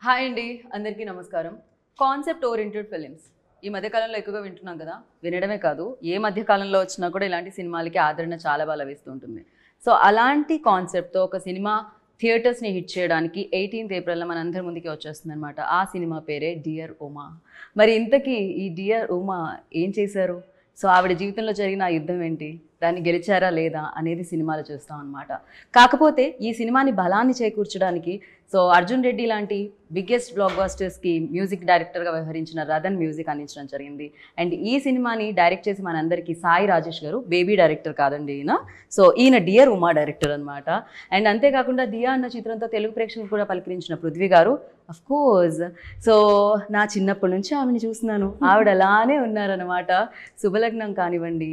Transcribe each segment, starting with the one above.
Hi అండి, అందరికీ నమస్కారం. కాన్సెప్ట్ ఓరియంటెడ్ ఫిలిమ్స్ ఈ మధ్యకాలంలో ఎక్కువగా వింటున్నాం కదా. వినడమే కాదు, ఏ మధ్యకాలంలో వచ్చినా కూడా ఇలాంటి సినిమాలకి ఆదరణ చాలా బాగా లభిస్తూ ఉంటుంది. సో అలాంటి కాన్సెప్ట్తో ఒక సినిమా థియేటర్స్ని హిట్ చేయడానికి 18th ఏప్రిల్లో మన అందరి ముందుకి వచ్చేస్తుంది అనమాట. ఆ సినిమా పేరే డియర్ ఉమా. మరి ఇంతకీ ఈ డియర్ ఉమా ఏం చేశారు? సో ఆవిడ జీవితంలో జరిగిన ఆ యుద్ధం ఏంటి, దాన్ని గెలిచారా లేదా అనేది సినిమాలో చూస్తాం అనమాట. కాకపోతే ఈ సినిమాని బలాన్ని చేకూర్చడానికి సో అర్జున్ రెడ్డి లాంటి బిగ్గెస్ట్ బ్లాక్ బస్టర్స్కి మ్యూజిక్ డైరెక్టర్గా వ్యవహరించిన రతన్ మ్యూజిక్ అందించడం జరిగింది. అండ్ ఈ సినిమాని డైరెక్ట్ చేసి మనందరికీ సాయి రాజేష్ గారు, బేబీ డైరెక్టర్ కాదండి ఈయన. సో ఈయన డియర్ ఉమా డైరెక్టర్ అనమాట. అండ్ అంతేకాకుండా దియా అన్న చిత్రంతో తెలుగు ప్రేక్షకులు కూడా పలకరించిన పృథ్వీ గారు అఫ్ కోర్స్. సో నా చిన్నప్పటి నుంచి ఆమెను చూస్తున్నాను, ఆవిడ అలానే ఉన్నారనమాట. శుభలగ్నం కానివ్వండి,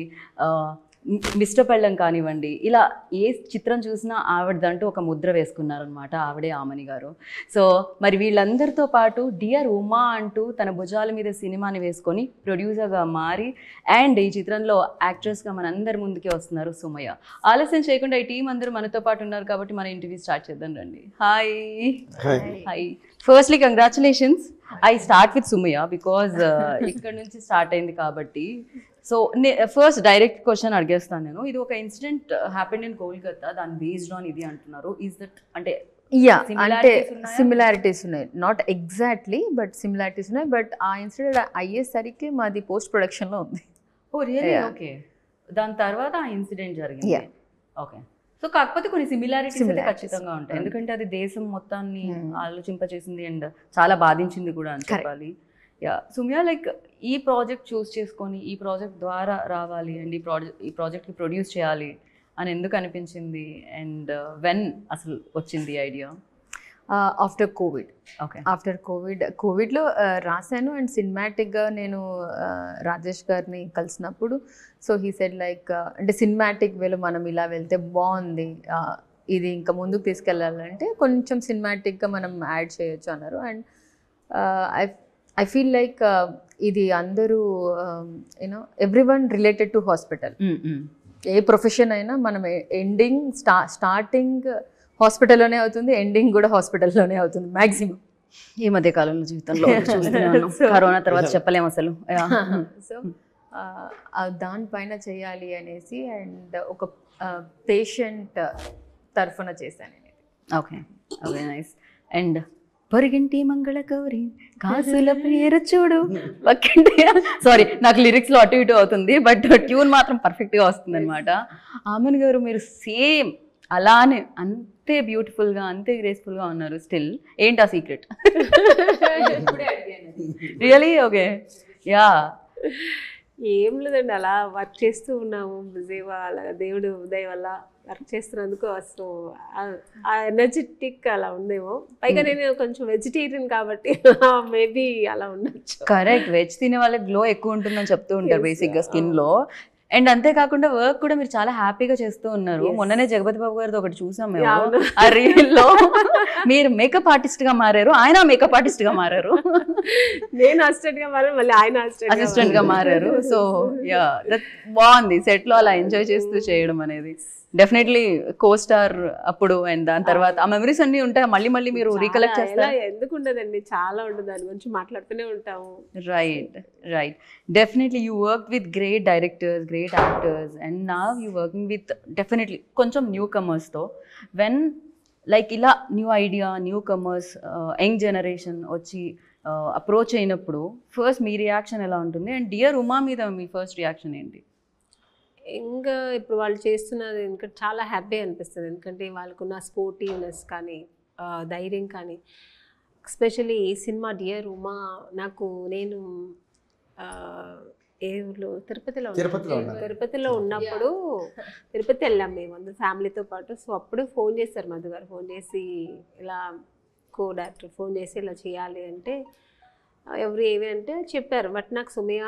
మిస్టర్ పెళ్ళం కానివ్వండి, ఇలా ఏ చిత్రం చూసినా ఆవిడదంటూ ఒక ముద్ర వేసుకున్నారనమాట. ఆవిడే ఆమని గారు. సో మరి వీళ్ళందరితో పాటు డియర్ ఉమా అంటూ తన భుజాల మీద సినిమాని వేసుకొని ప్రొడ్యూసర్గా మారి అండ్ ఈ చిత్రంలో యాక్ట్రెస్గా మనందరి ముందుకే వస్తున్నారు సుమయ్య. ఆలస్యం చేయకుండా ఈ టీం అందరూ మనతో పాటు ఉన్నారు కాబట్టి మన ఇంటర్వ్యూ స్టార్ట్ చేద్దాం రండి. Hi hi. Firstly congratulations. I start with Sumayya because ఇక్కడ నుంచి స్టార్ట్ అయింది కాబట్టి. సో ఫస్ట్ డైరెక్ట్ క్వశ్చన్ అడిగేస్తాను నేను. ఇది ఒక ఇన్సిడెంట్ హ్యాపెండ్ ఇన్ కోల్కతా, దాని బేస్డ్ ఆన్ ఇది అంటున్నారు. ఈజ్ దట్ అంటే అంటే సిమిలారిటీస్ ఉన్నాయి, నాట్ ఎగ్జాక్ట్లీ బట్ సిమిలారిటీస్ ఉన్నాయి. బట్ ఆ ఇన్సిడెంట్ అయ్యేసరికి మాది పోస్ట్ ప్రొడక్షన్లో ఉంది. ఓ రియల్లీ? ఓకే. దాని తర్వాత ఆ ఇన్సిడెంట్ జరిగింది. ఓకే. సో కాకపోతే కొన్ని సిమిలారిటీస్ అయితే ఖచ్చితంగా ఉంటాయి, ఎందుకంటే అది దేశం మొత్తాన్ని ఆలోచింపచేసింది అండ్ చాలా బాధించింది కూడా అని చెప్పాలి. యా సుమ్యా, లైక్ ఈ ప్రాజెక్ట్ చూస్ చేసుకొని ఈ ప్రాజెక్ట్ ద్వారా రావాలి అండ్ ఈ ప్రాజెక్ట్కి ప్రొడ్యూస్ చేయాలి అని ఎందుకు అనిపించింది అండ్ వెన్ అసలు వచ్చింది idea? After Covid. Okay. After కోవిడ్లో రాశాను అండ్ సినిమాటిక్గా నేను రాజేష్ గారిని కలిసినప్పుడు సో హీ సెడ్ లైక్ అంటే సినిమాటిక్ వేలో మనం ఇలా వెళ్తే బాగుంది, ఇది ఇంకా ముందుకు తీసుకెళ్ళాలంటే కొంచెం సినిమాటిక్గా మనం యాడ్ చేయొచ్చు అన్నారు. అండ్ ఐ ఫీల్ లైక్ ఇది అందరూ you know every one related to hospital. A profession అయినా మనం ఎండింగ్ స్టార్టింగ్ హాస్పిటల్లోనే అవుతుంది, ఎండింగ్ కూడా హాస్పిటల్లోనే అవుతుంది మ్యాక్సిమం ఈ మధ్య కాలంలో జీవితంలో. కరోనా తర్వాత చెప్పలేము అసలు. సో దానిపైన చేయాలి అనేసి అండ్ ఒక పేషెంట్ తరఫున చేశాను నేను. Okay okay, nice. అండ్ పొరిగింటి మంగళ గౌరి కాసుల పేరు చూడు పక్కింటి, సారీ నాకు లిరిక్స్లో అటు ఇటు అవుతుంది బట్ ట్యూన్ మాత్రం పర్ఫెక్ట్గా వస్తుంది అనమాట. ఆమన్ గారు మీరు సేమ్ అలానే అంతే బ్యూటిఫుల్గా అంతే గ్రేస్ఫుల్గా ఉన్నారు స్టిల్. ఏంటి ఆ సీక్రెట్? రియలీ? ఓకే. యా ఏం లేదండి, అలా వర్క్ చేస్తూ ఉన్నాము బిజీగా, అలా దేవుడు దయ వల్ల వర్క్ చేస్తున్నందుకు అసలు ఆ ఎనర్జెటిక్ అలా ఉందేమో. పైగా నేను కొంచెం వెజిటేరియన్ కాబట్టి మేబీ అలా ఉండొచ్చు. కరెక్ట్, వెజ్ తినే వాళ్ళకి గ్లో ఎక్కువ ఉంటుందని చెప్తూ ఉంటారు బేసిక్గా స్కిన్లో. అండ్ అంతేకాకుండా వర్క్ కూడా మీరు చాలా హ్యాపీగా చేస్తూ ఉన్నారు. మొన్ననే జగపతి బాబు గారితో ఒకటి చూసాం మేము, ఆ రీల్లో మీరు మేకప్ ఆర్టిస్ట్ గా మారారు, ఆయన మేకప్ ఆర్టిస్ట్ గా మారారు. నేను అసిస్టెంట్ గా మారాను, మళ్ళీ ఆయన అసిస్టెంట్ గా మారారు. సో యా దట్ బాగుంది, సెట్ లో అలా ఎంజాయ్ చేస్తూ చేయడం అనేది. డెఫినెట్లీ కో స్టార్ అప్పుడు అండ్ దాని తర్వాత ఆ మెమరీస్ అన్ని ఉంటాయి, మళ్ళీ మళ్ళీ మీరు రీకలెక్ట్ చేస్తారు. ఎందుకు ఉండదండి, చాలా ఉంటుంది, దాని గురించి మాట్లాడుతూనే ఉంటాము. Right right, definitely you work with great directors, great actors and now you working with definitely కొంచెం న్యూ కమర్స్తో. వెన్ లైక్ ఇలా new idea, new comers, young generation వచ్చి అప్రోచ్ అయినప్పుడు ఫస్ట్ మీ రియాక్షన్ ఎలా ఉంటుంది? అండ్ డియర్ ఉమా మీద మీ ఫస్ట్ రియాక్షన్ ఏంటి? ఇంకా ఇప్పుడు వాళ్ళు చేస్తున్నది ఇంకా చాలా హ్యాపీ అనిపిస్తుంది, ఎందుకంటే వాళ్ళకున్న స్పోర్టివ్నెస్ కానీ ధైర్యం కానీ. ఎస్పెషల్లీ ఈ సినిమా డియర్ ఉమా నేను ఏ ఊళ్ళో తిరుపతిలో ఉన్నప్పుడు తిరుపతి వెళ్ళాం మేము అందరు ఫ్యామిలీతో పాటు. సో అప్పుడు ఫోన్ చేశారు మధు గారు, ఫోన్ చేసి ఇలా కో డైరెక్టర్ ఫోన్ చేసి ఇలా చేయాలి అంటే ఎవరు ఏమి అంటే చెప్పారు. బట్ నాకు సుమయ్య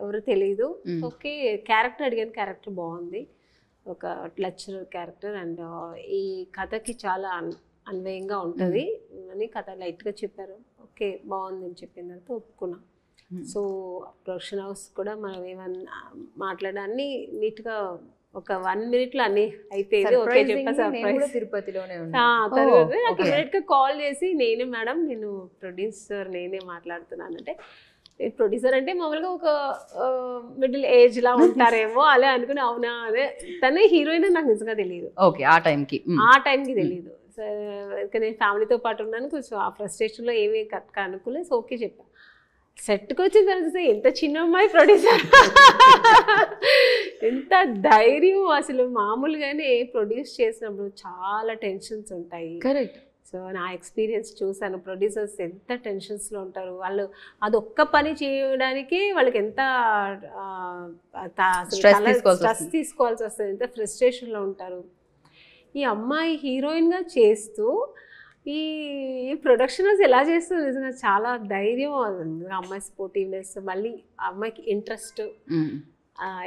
ఎవరు తెలీదు. ఓకే, క్యారెక్టర్ అడిగాను, క్యారెక్టర్ బాగుంది, ఒక లెక్చరర్ క్యారెక్టర్ అండ్ ఈ కథకి చాలా అన్వయంగా ఉంటుంది అని కథ లైట్గా చెప్పారు. ఓకే బాగుంది అని చెప్పిన తర్వాత ఒప్పుకున్నాం. సో ప్రొడక్షన్ హౌస్ కూడా మనం ఏమన్నా మాట్లాడాన్ని నీట్గా ఒక 1 minute లో అన్ని అయిపోయింది. ఓకే చెప్పా సర్ప్రైజ్. తిరుపతిలోనే తర్వాత నాకు ఇమీడియట్ గా కాల్ చేసి నేనే మేడం నేను ప్రొడ్యూసర్ నేనే మాట్లాడుతున్నానంటే ప్రొడ్యూసర్ అంటే మామూలుగా ఒక మిడిల్ ఏజ్ లా ఉంటారేమో అలా అనుకుని అవునా అదే తనే హీరోయిన్ నాకు నిజంగా తెలియదు. ఓకే ఆ టైంకి తెలియదు. సో నేను ఫ్యామిలీతో పాటు ఉన్నాను కొంచెం ఆ ఫ్రస్ట్రేషన్లో ఏమీ అనుకోలేదు. సో ఓకే చెప్పా. సెట్కి వచ్చిన తర్వాత ఎంత చిన్న అమ్మాయి ప్రొడ్యూసర్ ఎంత ధైర్యం అసలు మామూలుగానే ప్రొడ్యూస్ చేసినప్పుడు చాలా టెన్షన్స్ ఉంటాయి. కరెక్ట్. సో నా ఎక్స్పీరియన్స్ చూసాను ప్రొడ్యూసర్స్ ఎంత టెన్షన్స్లో ఉంటారు వాళ్ళు. అది ఒక్క పని చేయడానికి వాళ్ళకి ఎంత స్ట్రెస్ తీసుకోవాల్సి వస్తుంది, ఎంత ఫ్రస్ట్రేషన్లో ఉంటారు. ఈ అమ్మాయి హీరోయిన్గా చేస్తూ ఈ ప్రొడక్షన్ ఎలా చేస్తుంది నిజంగా చాలా ధైర్యం. అమ్మాయి స్పోర్టివ్నెస్, మళ్ళీ అమ్మాయికి ఇంట్రెస్ట్,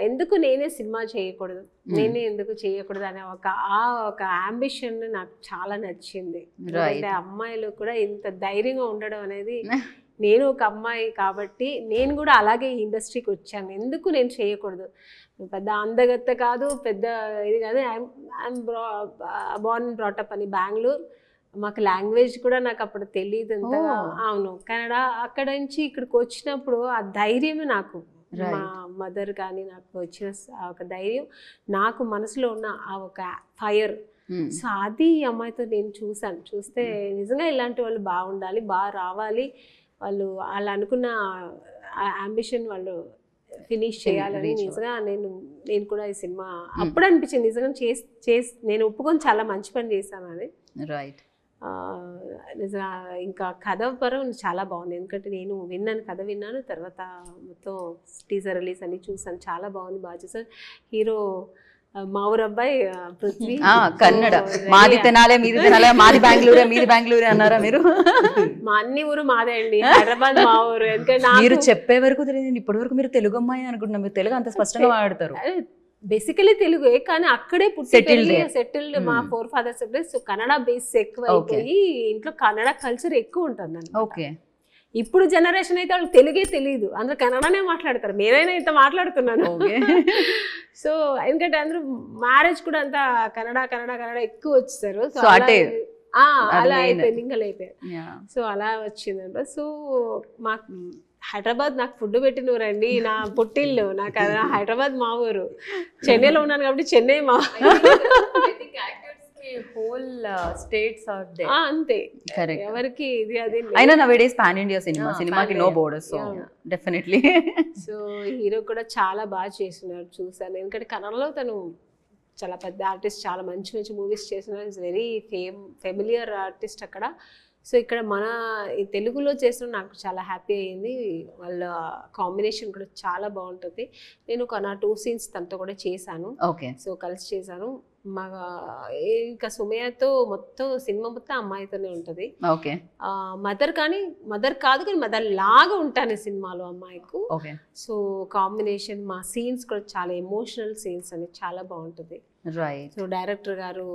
ఎందుకు నేనే సినిమా చేయకూడదు, నేనే ఎందుకు చేయకూడదు అనే ఒక అంబిషన్ నాకు చాలా నచ్చింది. అంటే అమ్మాయిలు కూడా ఇంత ధైర్యంగా ఉండడం అనేది, నేను ఒక అమ్మాయి కాబట్టి నేను కూడా అలాగే ఈ ఇండస్ట్రీకి వచ్చాను, ఎందుకు నేను చేయకూడదు. పెద్ద అందగత్త కాదు, పెద్ద ఇది కాదు. ఐఎమ్ బోర్న్ బ్రాటప్ అని బెంగళూరు. మాకు లాంగ్వేజ్ కూడా నాకు అప్పుడు తెలియదు అంతగా. అవును, కన్నడ. అక్కడ నుంచి ఇక్కడికి వచ్చినప్పుడు ఆ ధైర్యమే నాకు, మా మదర్ కానీ నాకు వచ్చిన ఒక ధైర్యం, నాకు మనసులో ఉన్న ఆ ఒక ఫైర్. సో అది ఈ అమ్మాయితో నేను చూస్తే నిజంగా ఇలాంటి వాళ్ళు బాగుండాలి, బాగా రావాలి, వాళ్ళు అనుకున్న అంబిషన్ వాళ్ళు ఫినిష్ చేయాలని నిజంగా నేను కూడా ఈ సినిమా అప్పుడు అనిపించింది నిజంగా నేను ఒప్పుకొని చాలా మంచి పని చేశాను అని. రైట్. నిజంగా ఇంకా కథ పరం చాలా బాగుంది. ఎందుకంటే నేను కథ విన్నాను, తర్వాత మొత్తం టీజర్ రిలీజ్ అన్ని చూసాను, చాలా బాగుంది, బాగా చూసాను. హీరో మా ఊరు అబ్బాయి పృథ్వీ. కన్నడ. మాది తెనాలే మీది తెనాలే, మాది బెంగళూరే మీది బెంగళూరే అన్నారా మీరు? మా అన్ని ఊరు మాదే అండి, హైదరాబాద్ మా ఊరు. ఎందుకంటే మీరు చెప్పే వరకు తెలియదు, ఇప్పటి వరకు మీరు తెలుగు అమ్మాయి అనుకుంటున్నా, మీరు తెలుగు అంత స్పష్టంగా మాట్లాడతారు. బేసికలీ తెలుగే, కానీ అక్కడే సెటిల్డ్ మా 4 fathers. సో కన్నడ బేస్ ఎక్కువ అయిపోయి ఇంట్లో కన్నడ కల్చర్ ఎక్కువ ఉంటుంది. ఓకే. ఇప్పుడు జనరేషన్ అయితే వాళ్ళకి తెలుగే తెలియదు, అందరూ కన్నడనే మాట్లాడతారు. నేనైనా ఇంత మాట్లాడుతున్నాను. సో ఎందుకంటే అందరూ మ్యారేజ్ కూడా అంతా కన్నడ ఎక్కువ వచ్చేసారు. సో అలా అయిపోయింది, ఇంకా అయిపోయారు. సో అలా వచ్చిందంట. సో మాకు హైదరాబాద్ నాకు ఫుడ్ పెట్టినూరండి, నా పుట్టిల్లు. నాకు హైదరాబాద్ మా ఊరు. చెన్నైలో ఉన్నాను కాబట్టి చెన్నై మా whole states are there. అంతే, కరెక్ట్. ఎవరికి ఇది అది. అయినా నవేడేస్ పాన్ ఇండియా సినిమాకి no borders, so definitely. So hero కూడా చాలా బాగా చేస్తున్నారు, చూసాను. ఎందుకంటే కన్నడలో తను చాలా పెద్ద ఆర్టిస్ట్, చాలా మంచి మూవీస్ చేస్తున్నారు. ఇట్స్ వెరీ ఫెమిలియర్ ఆర్టిస్ట్ అక్కడ. సో ఇక్కడ మన ఈ తెలుగులో చేసిన నాకు చాలా హ్యాపీ అయ్యింది. వాళ్ళ కాంబినేషన్ కూడా చాలా బాగుంటుంది. నేను ఒక 2 scenes తనతో కూడా చేశాను. ఓకే. సో కలిసి చేశాను. మా ఇంకా సుమయ్యతో మొత్తం సినిమా మొత్తం అమ్మాయితోనే ఉంటుంది. ఓకే. మదర్ కాదు కానీ మదర్ లాగా ఉంటాను సినిమాలో అమ్మాయికు. ఓకే. సో కాంబినేషన్, మా సీన్స్ కూడా చాలా ఎమోషనల్ సీన్స్ అని చాలా బాగుంటుంది. రైట్. సో డైరెక్టర్ గారు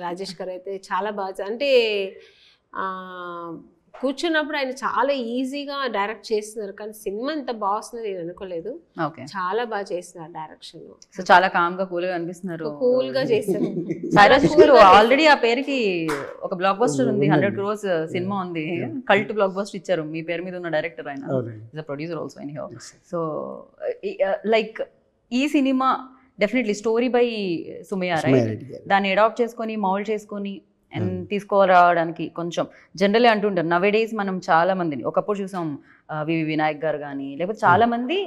రాజేష్ గారు అయితే చాలా బాగా, అంటే కూర్చున్నప్పుడు ఆయన చాలా ఈజీగా డైరెక్ట్ చేస్తున్నారు, కానీ సినిమా ఎంత బాగుంది నేను అనుకోలేదు. చాలా బాగా చేస్తున్నారు డైరెక్షన్. సో చాలా కామ్ గా కూల్ గా అనిపిస్తున్నారు, కూల్ గా చేస్తారు. ఆల్రెడీ ఆ పేరుకి ఒక బ్లాక్ బస్టర్ ఉంది, 100 crores సినిమా ఉంది, కల్ట్ బ్లాక్ బస్టర్ ఇచ్చారు మీ పేరు మీద ఉన్న డైరెక్టర్ ఆయన, is a producer also anyhow. So like ఈ సినిమా definitely story by Sumayya, right? దాన్ని అడాప్ట్ చేసుకొని మౌల్డ్ చేసుకొని అండ్ తీసుకురావడానికి కొంచెం జనరల్లీ అంటుంటారు నవేడేస్ మనం చాలా మందిని, ఒకప్పుడు చూసాం వివి వినాయక్ గారు కానీ, లేకపోతే చాలా మంది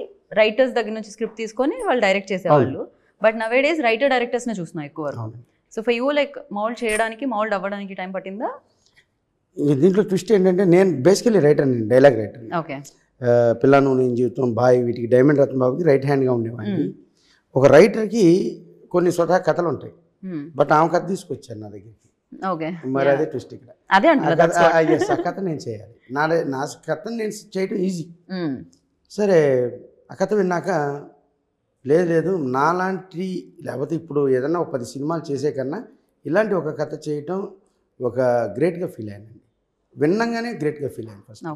రైటర్స్ దగ్గర నుంచి స్క్రిప్ట్ తీసుకొని వాళ్ళు డైరెక్ట్ చేసేవాళ్ళు. బట్ నవేడేస్ రైటర్ డైరెక్టర్స్నే చూస్తున్నాం ఎక్కువ వరకు. So for you like mould అవ్వడానికి టైం పట్టిందా? దీంట్లో ట్విస్ట్ ఏంటంటే నేను బేసికలీ రైటర్, నేను డైలాగ్ రైటర్. ఓకే. పిల్లను నేను జీవితం బాయ్ వీటికి డైమండ్ రత్నబాబుకి రైట్ హ్యాండ్గా ఉండేవాడిని. ఒక రైటర్కి కొన్ని స్వతహా కథలు ఉంటాయి, బట్ ఆమె కథ తీసుకొచ్చాను నా దగ్గరికి. ఓకే. మరి అదే ట్విస్ట్ ఇక్కడ. అదే ఆ కథ నేను చేయాలి, నా కథను నేను చేయటం ఈజీ. సరే ఆ కథ విన్నాక లేదు నాలాంటి, లేకపోతే ఇప్పుడు ఏదన్నా ఒక 10 సినిమాలు చేసే కన్నా ఇలాంటి ఒక కథ చేయటం ఒక గ్రేట్గా ఫీల్ అయ్యానండి. విన్నంగానే గ్రేట్గా ఫీల్ అయ్యాను ఫస్ట్.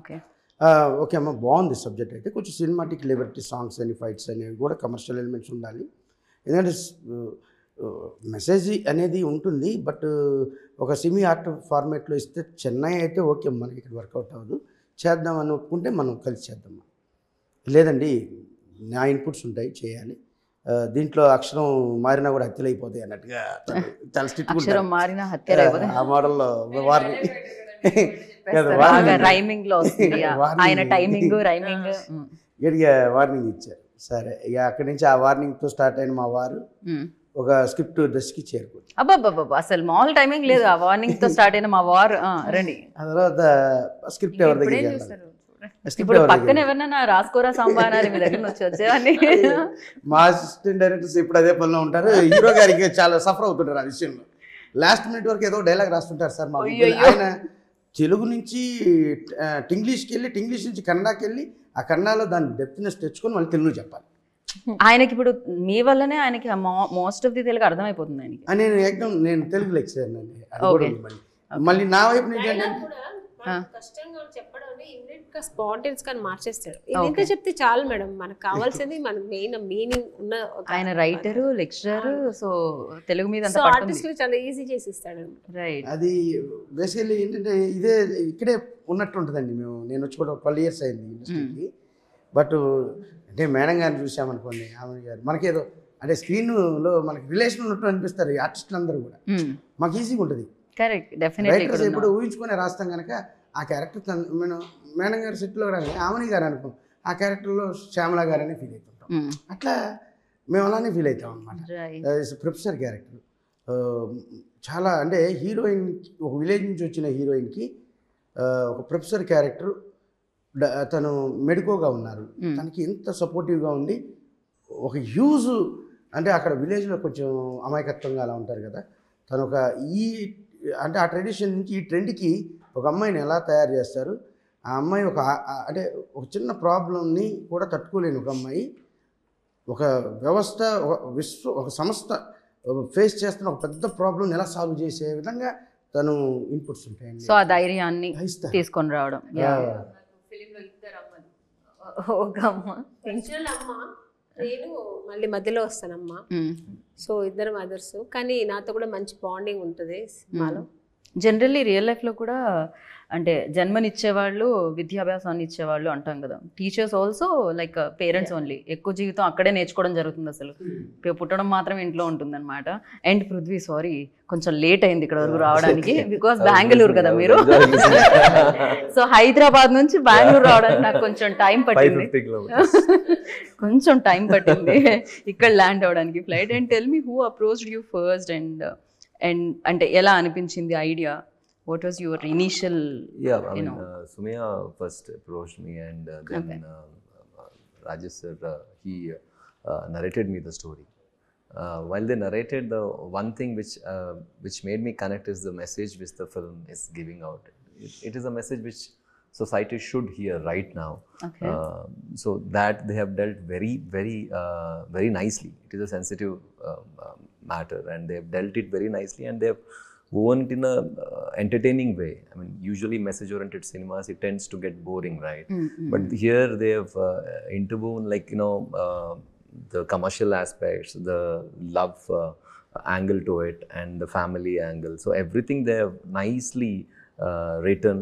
ఓకే అమ్మ బాగుంది సబ్జెక్ట్, అయితే కొంచెం సినిమాటిక్ లిబర్టీ, సాంగ్స్ అని, ఫైట్స్ అనేవి కూడా కమర్షియల్ ఎలిమెంట్స్ ఉండాలి. ఎందుకంటే మెసేజ్ అనేది ఉంటుంది, బట్ ఒక సెమీ ఆర్ట్ ఫార్మేట్లో ఇస్తే చెన్నై అయితే ఓకే, మనకి ఇక్కడ వర్కౌట్ అవ్వదు, చేద్దాం అని ఒప్పుకుంటే మనం కలిసి చేద్దాం. లేదండి నా ఇన్పుట్స్ ఉంటాయి చేయాలి, దీంట్లో అక్షరం మారినా కూడా హత్యలు అయిపోతాయి అన్నట్టుగా చాలా స్ట్రిక్ట్ మారిన హత్య ఆ మోడల్లో వారిని రైమింగ్ లో ఆయన టైమింగ్ రైమింగ్ గట్టిగా వార్నింగ్ ఇచ్చారు. సరే ఇక అక్కడి నుంచి ఆ వార్నింగ్తో స్టార్ట్ అయిన మా వారు ఒక స్క్రిప్ట్ దశకి చేరుకుంది. అబ్బాబ్బా అసలు మామూలు టైమింగ్ లేదు, ఆ వార్నింగ్ తో స్టార్ట్ అయిన మా వారు రండి. ఆ తర్వాత స్క్రిప్ట్ ఎవరి దగ్గర ఇప్పుడు పక్కన ఎవరన్నా రాసుకోరా సంబారాలు మీ దగ్గర నుంచి వచ్చేవాన్ని. మా అసిస్టెంట్ డైరెక్టర్స్ ఇప్పుడు అదే పనిలో ఉంటారు, హీరో గారికి చాలా సఫర్ అవుతుంటారు ఆ విషయంలో. లాస్ట్ మినిట్ వరకు ఏదో డైలాగ్ రాస్తుంటారు సార్ మా ఆయన తెలుగు నుంచి ఇంగ్లీష్కి వెళ్ళి, ఇంగ్లీష్ నుంచి కన్నడకి వెళ్ళి, ఆ కన్నడలో దాని డెప్త్నెస్ తెచ్చుకొని మళ్ళీ తెలుగు చెప్పాలి. ఆయనకి ఇప్పుడు మీ వల్లనే ఆయనకి మోస్ట్ ఆఫ్ ది తెలుగు అర్థమైపోతుంది ఆయనకి. నేను తెలుగు లెక్చరర్ అండి, మళ్ళీ నా వైపు నుంచి ఏంటంటే కష్టంగా చెప్పడం స్పాంటేనియస్ గా మార్చేస్తాడు. ఇంత చెప్తే చాలు మేడం, మనకు కావాల్సింది మన మెయిన్ మీనింగ్ ఉన్న. ఆయన రైటరు, లెక్చరర్, సో తెలుగు మీద ఆర్టిస్ట్ చాలా ఈజీ చేసి ఇస్తాడు. రైట్. అది బేసికల్లీ ఏంటంటే ఇదే ఇక్కడే ఉన్నట్టు ఉంటుందండి. నేను వచ్చి కూడా 12 years అయింది ఇండస్ట్రీకి. బట్ అంటే మేడం గారిని చూసామనుకోండి, ఆమె గారు మనకేదో అంటే స్క్రీన్లో మనకి రిలేషన్ ఉన్నట్టు అనిపిస్తారు ఈ ఆర్టిస్టులు అందరూ కూడా. మాకు ఈజీగా ఉంటుంది. Correct, definitely. రైటర్స్ ఎప్పుడు ఊహించుకొని రాస్తాం కనుక ఆ క్యారెక్టర్ మేడం గారి సెట్లో రాని ఆమెని గారు అనుకో, ఆ క్యారెక్టర్లో శ్యామల గారని ఫీల్ అవుతుంటాం. అట్లా మేము అలానే ఫీల్ అవుతాం అనమాట. ప్రొఫెసర్ క్యారెక్టర్ చాలా అంటే హీరోయిన్, ఒక విలేజ్ నుంచి వచ్చిన హీరోయిన్కి ఒక ప్రొఫెసర్ క్యారెక్టర్, తను మెడికోగా ఉన్నారు, తనకి ఎంత సపోర్టివ్గా ఉండి ఒక హ్యూజ్ అంటే అక్కడ విలేజ్లో కొంచెం అమాయకత్వంగా అలా ఉంటారు కదా, తను ఒక అంటే ఆ ట్రెడిషన్ నుంచి ఈ ట్రెండ్కి ఒక అమ్మాయిని ఎలా తయారు చేస్తారు, ఆ అమ్మాయి అంటే ఒక చిన్న ప్రాబ్లంని కూడా తట్టుకోలేని ఒక అమ్మాయి ఒక వ్యవస్థ, ఒక సంస్థ ఫేస్ చేస్తున్న ఒక పెద్ద ప్రాబ్లం ఎలా సాల్వ్ చేసే విధంగా తను ఇన్పుట్స్ ఉంటాయండి. సో ఆ ధైర్యాన్ని తీసుకొని రావడం. నేను మళ్ళీ మధ్యలో వస్తానమ్మా, సో ఇద్దరు మదర్స్, కానీ నాతో కూడా మంచి బాండింగ్ ఉంటుంది సినిమాలో. జనరల్లీ రియల్ లైఫ్లో కూడా అంటే జన్మనిచ్చేవాళ్ళు, విద్యాభ్యాసాన్ని ఇచ్చేవాళ్ళు అంటాం కదా, teachers also like parents only. ఎక్కువ జీవితం అక్కడే నేర్చుకోవడం జరుగుతుంది, అసలు పుట్టడం మాత్రం ఇంట్లో ఉంటుందన్నమాట. అండ్ పృథ్వీ, సారీ కొంచెం లేట్ అయింది ఇక్కడ వరకు రావడానికి, బికాస్ బెంగళూరు కదా మీరు. సో హైదరాబాద్ నుంచి బెంగళూరు రావడానికి నాకు కొంచెం టైం పట్టింది, కొంచెం టైం పట్టింది ఇక్కడ ల్యాండ్ అవ్వడానికి flight. And tell me who approached you first, and అంటే ఎలా అనిపించింది idea? What was your initial? Yeah, I mean, Sumaya first approached me, and then Rajesh sir, he narrated me the story. While they narrated, the one thing which made me connect is the message which the film is giving out. It is a message which society should hear right now. Okay. So that they have dealt very nicely. It is a sensitive matter, and they have dealt it very nicely, and they have woven it in a entertaining way. I mean, usually message-oriented cinemas, it tends to get boring, right? But here they have interwoven, like, the commercial aspects, the love angle to it, and the family angle. So everything they have nicely written.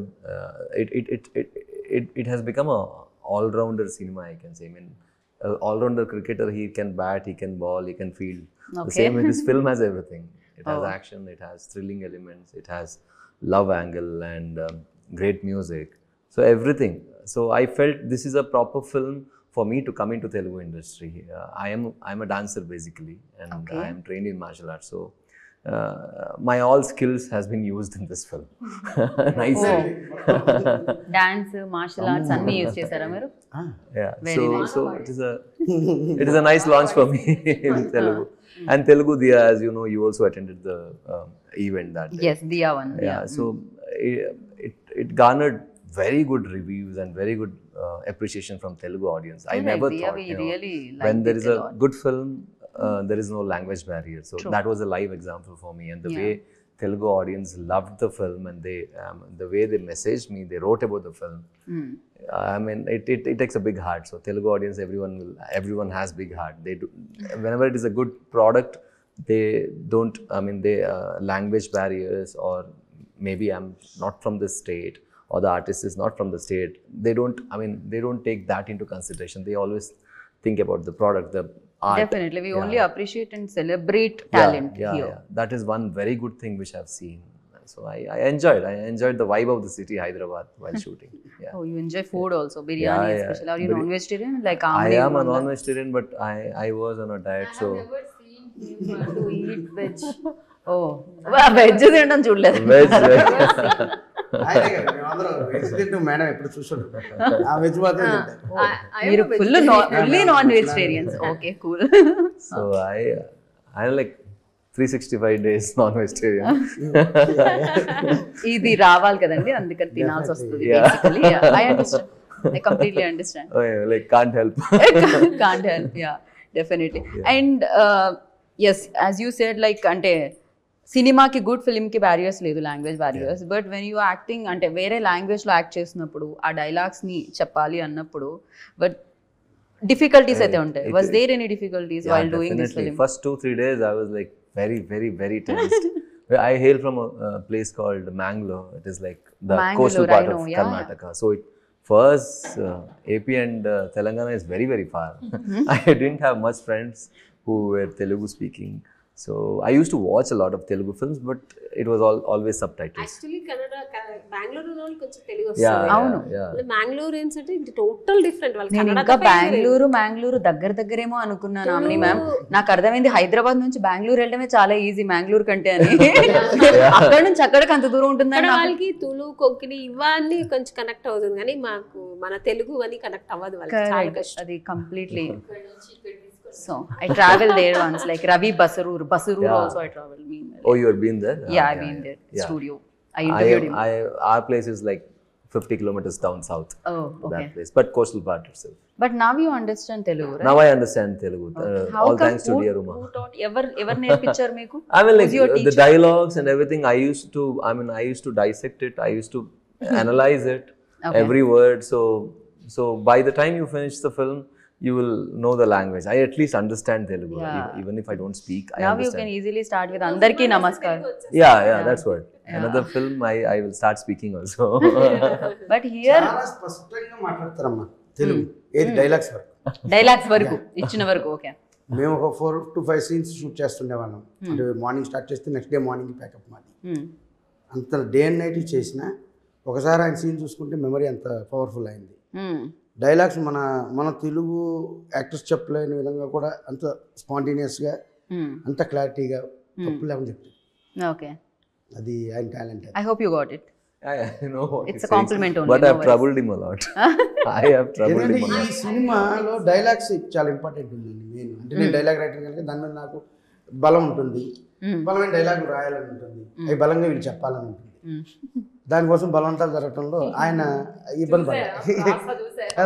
It has become a all-rounder cinema, I can say. I mean, all-rounder cricketer, he can bat, he can ball, he can field. Okay. The same way this film has everything. It has action, it has thrilling elements, it has love angle, and great music. So everything. So I felt this is a proper film for me to come into Telugu industry. I am a dancer basically, and I am trained in martial arts. So my all skills has been used in this film. Nice. Dance, martial arts, anni use chesara meeru? Yeah. So it is a nice launch for me in Telugu. And Telugu Diya, as you know, you also attended the event that day. Yes, Diya one. Yeah. So it garnered very good reviews and very good appreciation from Telugu audience. I never thought, really when there is a good film, there is no language barrier. So that was a live example for me, and the way Telugu audience loved the film, and the way they messaged me, they wrote about the film. I mean, it takes a big heart. So Telugu audience, everyone has big heart. They do, whenever it is a good product, they don't, I mean, they language barriers, or maybe I'm not from this state, or the artist is not from the state. They don't take that into consideration. They always think about the product, the art. Definitely, we only appreciate and celebrate talent here. Yeah. That is one very good thing which I've seen. So I enjoyed the vibe of the city, Hyderabad, while shooting. Yeah. Oh, you enjoy food also, biryani Yeah. especially. Are you non-vegetarian? Like I am a non-vegetarian, but I was on a diet, so to eat veg. Oh, veg తినడం చూడలేదు. veg. ఆయనే కదా, మేమందరం veg తింటూ madam ఎప్పుడు చూస్తుంటాం. ఆ veg మాత్రం తింటాం. మీరు fully non vegetarians. Okay, cool. So I like 365 days non-vegetarian. ఇది రావాలి కదండి, అందుకని తినాల్సి వస్తుంది basically. I understand, I completely understand. Oh, yeah, like can't help. Can't help, yeah, definitely. And yes, as you said, like అంటే సినిమాకి good ఫిల్మ్కి barriers లేదు, language barriers. But when you acting అంటే వేరే లాంగ్వేజ్లో యాక్ట్ చేసినప్పుడు ఆ డైలాగ్స్ని చెప్పాలి అన్నప్పుడు బట్ డిఫికల్టీస్ అయితే ఉంటాయి. Was there any difficulties while doing this film? First 2-3 days I was like very, very, very tensed. I hail from a place called Mangalore. It is like the coastal part of Karnataka. So for us, AP and Telangana is very, very far. I didn't have much friends who were Telugu speaking. So I used to watch a lot of Telugu films, but it was always subtitles. Actually Bengaluru వాళ్ళు కొంచెం Telugu Yeah, వస్తుంది. అవును. మ్యాంగ్లూరియన్స్ అంటే total different వాళ్ళు. నేను ఇంకా బెంగళూరు దగ్గరేమో అనుకున్నాను అమ్ని ma'am. నాకు అర్థమైంది హైదరాబాద్ నుంచి బెంగళూరు వెళ్ళడమే చాలా ఈజీ మ్యాంగ్లూర్ కంటే అని. అక్కడ నుంచి అక్కడికి అంత దూరం ఉంటుందని వాళ్ళకి తులు కొంకణి ఇవన్నీ కొంచెం కనెక్ట్ అవుతుంది, కానీ మాకు మన తెలుగు అని కనెక్ట్ అవ్వదు వాళ్ళకి, చాలా కష్టం. అది completely. So I traveled there once, like Ravi Basarur also I traveled. Oh, you have been there? Yeah, I've been there. Studio. I interviewed him. Our place is like 50 kilometers down south. Oh, okay. That place, but coastal part itself. But now you understand Telugu, right? Now I understand Telugu. All thanks to dear Uma. Who taught? Ever నేర్పించారు మీకు? I mean, like the dialogues and everything. I used to dissect it. I used to analyze it, every word. So by the time you finish the film, you will know the language. I at least understand Telugu, even if I don't speak. I Now understand. you can easily start with Andarki Namaskar. Yeah, that's what. Another film, I will start speaking also. But here చాలా స్పష్టంగా మాట్లాడతారమ్మా తెలుగు. ఏది dialogues వరకు, dialogues వరకు ఇచ్చిన వరకు. Okay. మేము ఒక 4 to 5 scenes shoot చేస్తుండేవాళ్ళం. అంటే మార్నింగ్ స్టార్ట్ చేస్తే నెక్స్ట్ డే మార్నింగ్ ప్యాకప్ మాది. అంత డే అండ్ నైట్ చేసినా ఒకసారి ఆయన సీన్ చూసుకుంటే మెమరీ అంత పవర్ఫుల్ అయింది. డైలాగ్స్ మన తెలుగు యాక్టర్స్ చెప్పలేని విధంగా కూడా అంత స్పాంటేనియస్గా, అంత క్లారిటీగా, తప్పు లేకుండా చెప్తారు. ఓకే, అది ఆయన talent. I hope you got it. I know what It's a compliment only. but I've troubled him a lot. I have troubled him a ఎందుకంటే lot. ఈ సినిమాలో డైలాగ్స్ చాలా ఇంపార్టెంట్ ఉందండి. మెయిన్ అంటే నేను డైలాగ్ రైటర్ కనుక దాని మీద నాకు బలం ఉంటుంది, బలమైన డైలాగ్ రాయాలని ఉంటుంది, అవి బలంగా వీళ్ళు చెప్పాలని ఉంటుంది. దానికోసం బలవంతాలు జరగడంలో ఆయన ఇబ్బంది పడలేదు.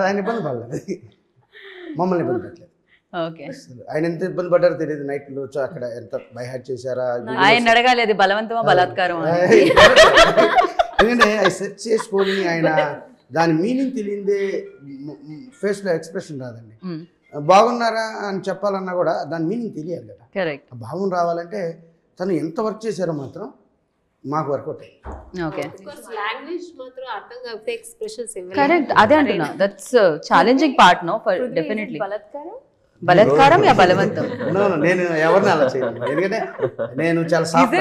ఆయన ఇబ్బంది పడలేదు, మమ్మల్ని ఇబ్బంది పెట్టలేదు. ఓకే. ఆయన ఎంత ఇబ్బంది పడ్డారో తెలియదు. నైట్లో అక్కడ ఎంత బైహాట్ చేశారా, ఆయన అడగాలి అది బలవంతమా బలాత్కారం అని. ఎందుకంటే అది సెర్చ్ చేసుకొని ఆయన దాని మీనింగ్ తెలియదే ఫేస్లో ఎక్స్ప్రెషన్ రాదండి. బాగున్నారా అని చెప్పాలన్నా కూడా దాని మీనింగ్ తెలియాలి కదా. కరెక్ట్. ఆ భావం రావాలంటే తను ఎంత వర్క్ చేశారో మాత్రం మాకు వర్కౌట్ అయ్యింది. ఓకే, లాంగ్వేజ్ మాత్రం అర్థం కాకపోతే ఎక్స్ప్రెషన్స్ కరెక్ట్. అదే అంటున్నా, that's challenging part no for definitely. బలాత్కారం యా బలవంతం? నేను ఎవరిని అలా చేయను, ఎందుకంటే నేను చాలా సాఫ్ట్.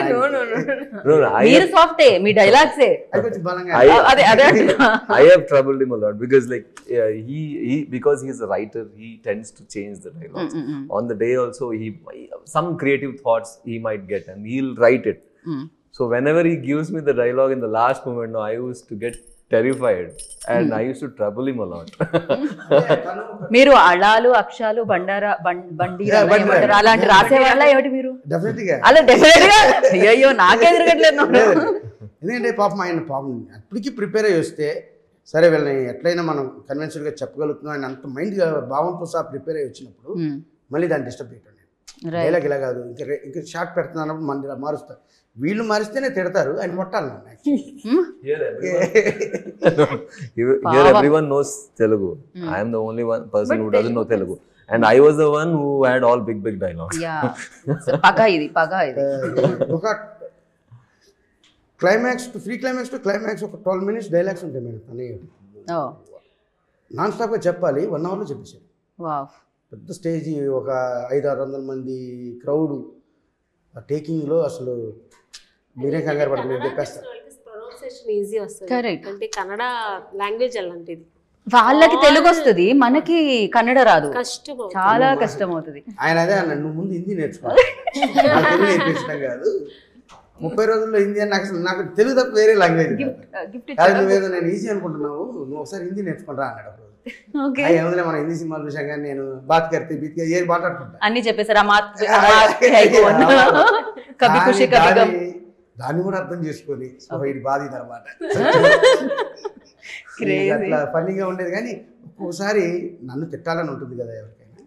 మీరు సాఫ్టే, మీ డైలాగ్సే కొంచెం బలంగా. అదే అంటున్నా. I have troubled him a lot because like because he is a writer, he tends to change the dialogues. On the day also, some creative thoughts he might get and he'll write it. So whenever he gives me the dialogue in the last moment, I used to get terrified and I used to trouble him a lot. మీరు అళాలు, అక్షాలు, బండీరా అలాంటి రాసేవాళ్ళ ఏమిటి మీరు? డెఫినెట్గా అలా definite గా. అయ్యో నాకే తిరగట్లేదు. ఎందుకంటే పాపం ఆయన అప్పటికి ప్రిపేర్ అయ్యి వస్తే సరే వీళ్ళని ఎట్లయినా మనం కన్వెన్షన్గా చెప్పగలుగుతున్నాం ఆయన అంత మైండ్గా భావంతో సహా ప్రిపేర్ అయ్యి వచ్చినప్పుడు మళ్ళీ దాన్ని డిస్టర్బ్ చేయటం. డైలాగ్ ఇలా కాదు, ఇంకా షార్ట్ పెడుతున్నప్పుడు మళ్ళీ ఇలా మారుస్తారు. వీళ్ళు మారిస్తేనే తిడతారు, ఆయన కొట్టాలి నన్ను Here everyone knows Telugu. I am the only one person who doesn't know Telugu. And I was the one who had all big dialogues. పగా ఇది ఒక క్లైమాక్స్ టు క్లైమాక్స్ ఒక 12 minutes డైలాగ్స్ ఉంటాయి మేడం. అని నాన్ స్టాప్గా చెప్పాలి, 1 hourలో చెప్పేసాడు. పెద్ద stage, ఒక 500-600 మంది క్రౌడ్, టేకింగ్లో అసలు మీరే కంగారు పడుతుంది, నేను చెప్పేస్తాను. ప్రొనౌన్సియేషన్ ఈజీ వస్తుంది, అంటే కన్నడ లాంగ్వేజ్ అలాంటిది. వాళ్ళకి తెలుగు వస్తుంది, మనకి కన్నడ రాదు, కష్టం, చాలా కష్టం అవుతుంది. ఆయన అదే అన్నాడు, నువ్వు ముందు హిందీ నేర్చుకోవాలి, నేర్పించడం కాదు 30 రోజుల్లో హిందీ అని. నాకు తెలుగు తప్ప వేరే లాంగ్వేజ్ కాదు, నువ్వేదో నేను ఈజీ అనుకుంటున్నావు, నువ్వు ఒకసారి హిందీ నేర్చుకుంటా అన్నాడు. ఏముందిలే, మన హిందీ సినిమాలు చూసాం కానీ నేను బాత్ కర్తే బీత్ ఏది మాట్లాడుకుంటా అన్ని చెప్పేసారు. దాన్ని కూడా అర్థం చేసుకొని ఇది బాధ అనమాట. అట్లా ఫన్నీగా ఉండేది. కానీ ఒక్కోసారి నన్ను తిట్టాలని ఉంటుంది కదా ఎవరికైనా,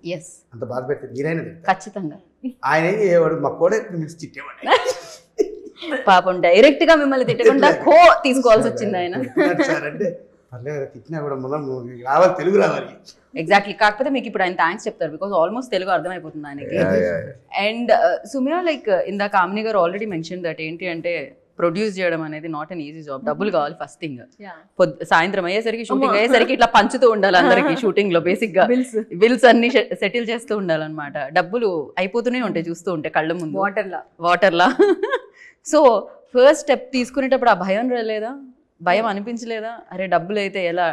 అంత బాధ పెడితే మీరైనా ఖచ్చితంగా. ఆయన ఏం చేయవాడు, మా కోడే మిల్చి తిట్టేవాడు. పాపం డైరెక్ట్ గా మిమ్మల్ని తిట్టకుండా కో తీసుకోవాల్సి వచ్చింది ఆయన. సార్ అంటే పర్లేదు, తిట్టినా కూడా మనం రావాలి, తెలుగు రావాలి. ఎగ్జాక్ట్లీ. కాకపోతే మీకు ఇప్పుడు ఆయన థ్యాంక్స్ చెప్తారు, బికాస్ ఆల్మోస్ట్ తెలుగు అర్థమైపోతుంది ఆయనకి. అండ్ సుమ్యా, లైక్ ఇందాక కామిని గారు ఆల్రెడీ మెన్షన్ దట్ ఏంటి అంటే ప్రొడ్యూస్ చేయడం అనేది నాట్ అన్ ఈజీ జాబ్. డబ్బులు కావాలి ఫస్ట్ థింగ్. సాయంత్రం అయ్యేసరికి, షూటింగ్ అయ్యేసరికి ఇట్లా పంచుతూ ఉండాలి అందరికి. షూటింగ్ లో బేసిక్ గా బిల్స్ అన్ని సెటిల్ చేస్తూ ఉండాలన్నమాట. డబ్బులు అయిపోతూనే ఉంటాయి చూస్తూ ఉంటే కళ్ళ ముందు, వాటర్లా. సో ఫస్ట్ స్టెప్ తీసుకునేటప్పుడు ఆ భయం రాలేదా, భయం అనిపించలేదా? అరే డబ్బులు అయితే ఎలా,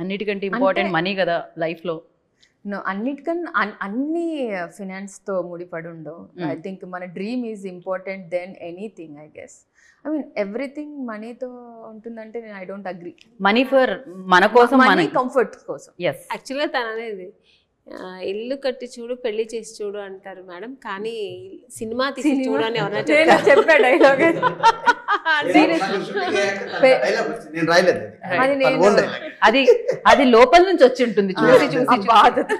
అన్నిటికంటే ఇంపార్టెంట్ మనీ కదా లైఫ్లో. అన్నిటికన్నా అన్ని ఫినాన్స్తో ముడిపడి ఉండవు. ఐ థింక్ మన dream is important then anything. I guess I mean everything మనీతో ఉంటుందంటే నేను I don't agree. Money for మన కోసం, మన కంఫర్ట్ కోసం. యాక్చువల్గా తను అనేది ఇల్లు కట్టి చూడు పెళ్లి చేసి చూడు అంటారు మేడం, కానీ సినిమా తీసి చూడు అని ఎవరైనా చెప్పా డైలాగ్. అది లోపల నుంచి వచ్చి ఉంటుంది, చూసి చూసి బాధతో.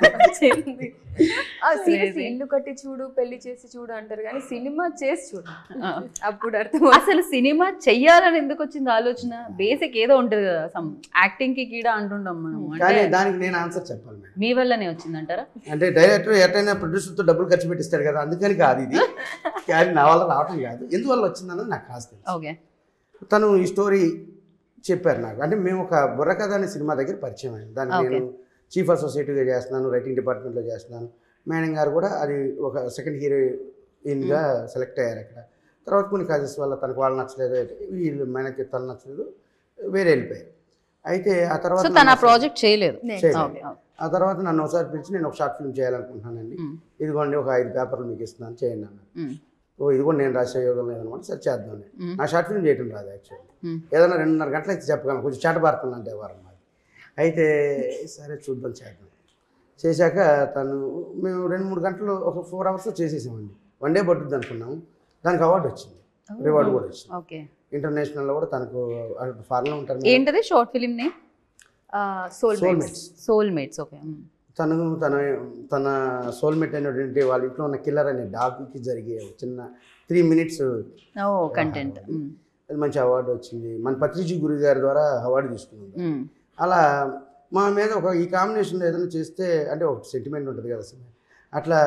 సీరియస్లీ ఇల్లు కట్టి చూడు పెళ్లి చేసి చూడు అంటారు, కానీ సినిమా చేసి చూడు అప్పుడు అర్థం. అసలు సినిమా చెయ్యాలని ఎందుకు వచ్చింది ఆలోచన? బేసిక్ ఏదో ఉంటుంది కదా, సమ్ యాక్టింగ్ కి కీడా అంటుంటాం మనం. దానికి నేను ఆన్సర్ చెప్పాలి, మీ వల్లనే వచ్చిందంటారా? అంటే డైరెక్టర్ ఎటైనా ప్రొడ్యూసర్తో డబ్బులు ఖర్చు పెట్టిస్తాడు కదా, అందుకని కాదు ఇది. కానీ నా వల్ల రావటం కాదు, ఎందువల్ల వచ్చిందన్నది నాకు కాస్త తెలుసు. తను ఈ స్టోరీ చెప్పారు నాకు. అంటే మేము ఒక బుర్రకథ అనే సినిమా దగ్గర పరిచయం అయింది. దాన్ని నేను చీఫ్ ఆఫ్ సొసైటీగా చేస్తున్నాను, రైటింగ్ డిపార్ట్మెంట్లో చేస్తున్నాను. మేడం గారు కూడా అది ఒక సెకండ్ హీరోయిన్గా సెలెక్ట్ అయ్యారు అక్కడ. తర్వాత కొన్ని కాజెస్ వల్ల తనకు వాళ్ళు నచ్చలేదు, వీళ్ళు మేనకి తను నచ్చలేదు, వేరే వెళ్ళిపోయారు. అయితే ఆ తర్వాత ప్రాజెక్ట్ చేయలేదు. ఆ తర్వాత నన్ను ఒకసారి పిలిచి, నేను ఒక షార్ట్ ఫిల్మ్ చేయాలనుకుంటున్నానండి, ఇదిగోండి ఒక 5 పేపర్లు మీకు ఇస్తున్నాను, చేయండి అన్నారు. ఓ ఇది కూడా నేను రాసే యోగం లేదనమాట, సరే చేద్దాం. నా షార్ట్ ఫిల్మ్ చేయటం రాదు యాక్చువల్లీ, ఏదైనా 2.5 గంటలు అయితే చెప్పగలను, కొంచెం చేటబారుతుంది అంటే వారం మాది. అయితే సరే చూద్దాం చేద్దాం. చేశాక మేము 2-3 గంటలు ఒక 4 hours చేసేసామండి. 1 day పట్టుద్ది అనుకున్నాము, దానికి అవార్డు వచ్చింది, రివార్డు కూడా వచ్చింది. ఇంటర్నేషనల్లో కూడా తనకు ఫారెన్లో ఉంటారు. ఏంటది short film name? Soulmates. Okay. తన సోల్మేట్ అయినటువంటి వాళ్ళ ఇంట్లో ఉన్న కిల్లర్ అనే డాగ్కి జరిగే చిన్న 3 minutes కంటెంట్, అది మంచి అవార్డు వచ్చింది. మన పత్రిజీ గురు గారి ద్వారా అవార్డు తీసుకున్నాం. అలా మా మీద ఈ కాంబినేషన్లో ఏదైనా చేస్తే అంటే ఒక సెంటిమెంట్ ఉంటుంది కదా సార్, అట్లా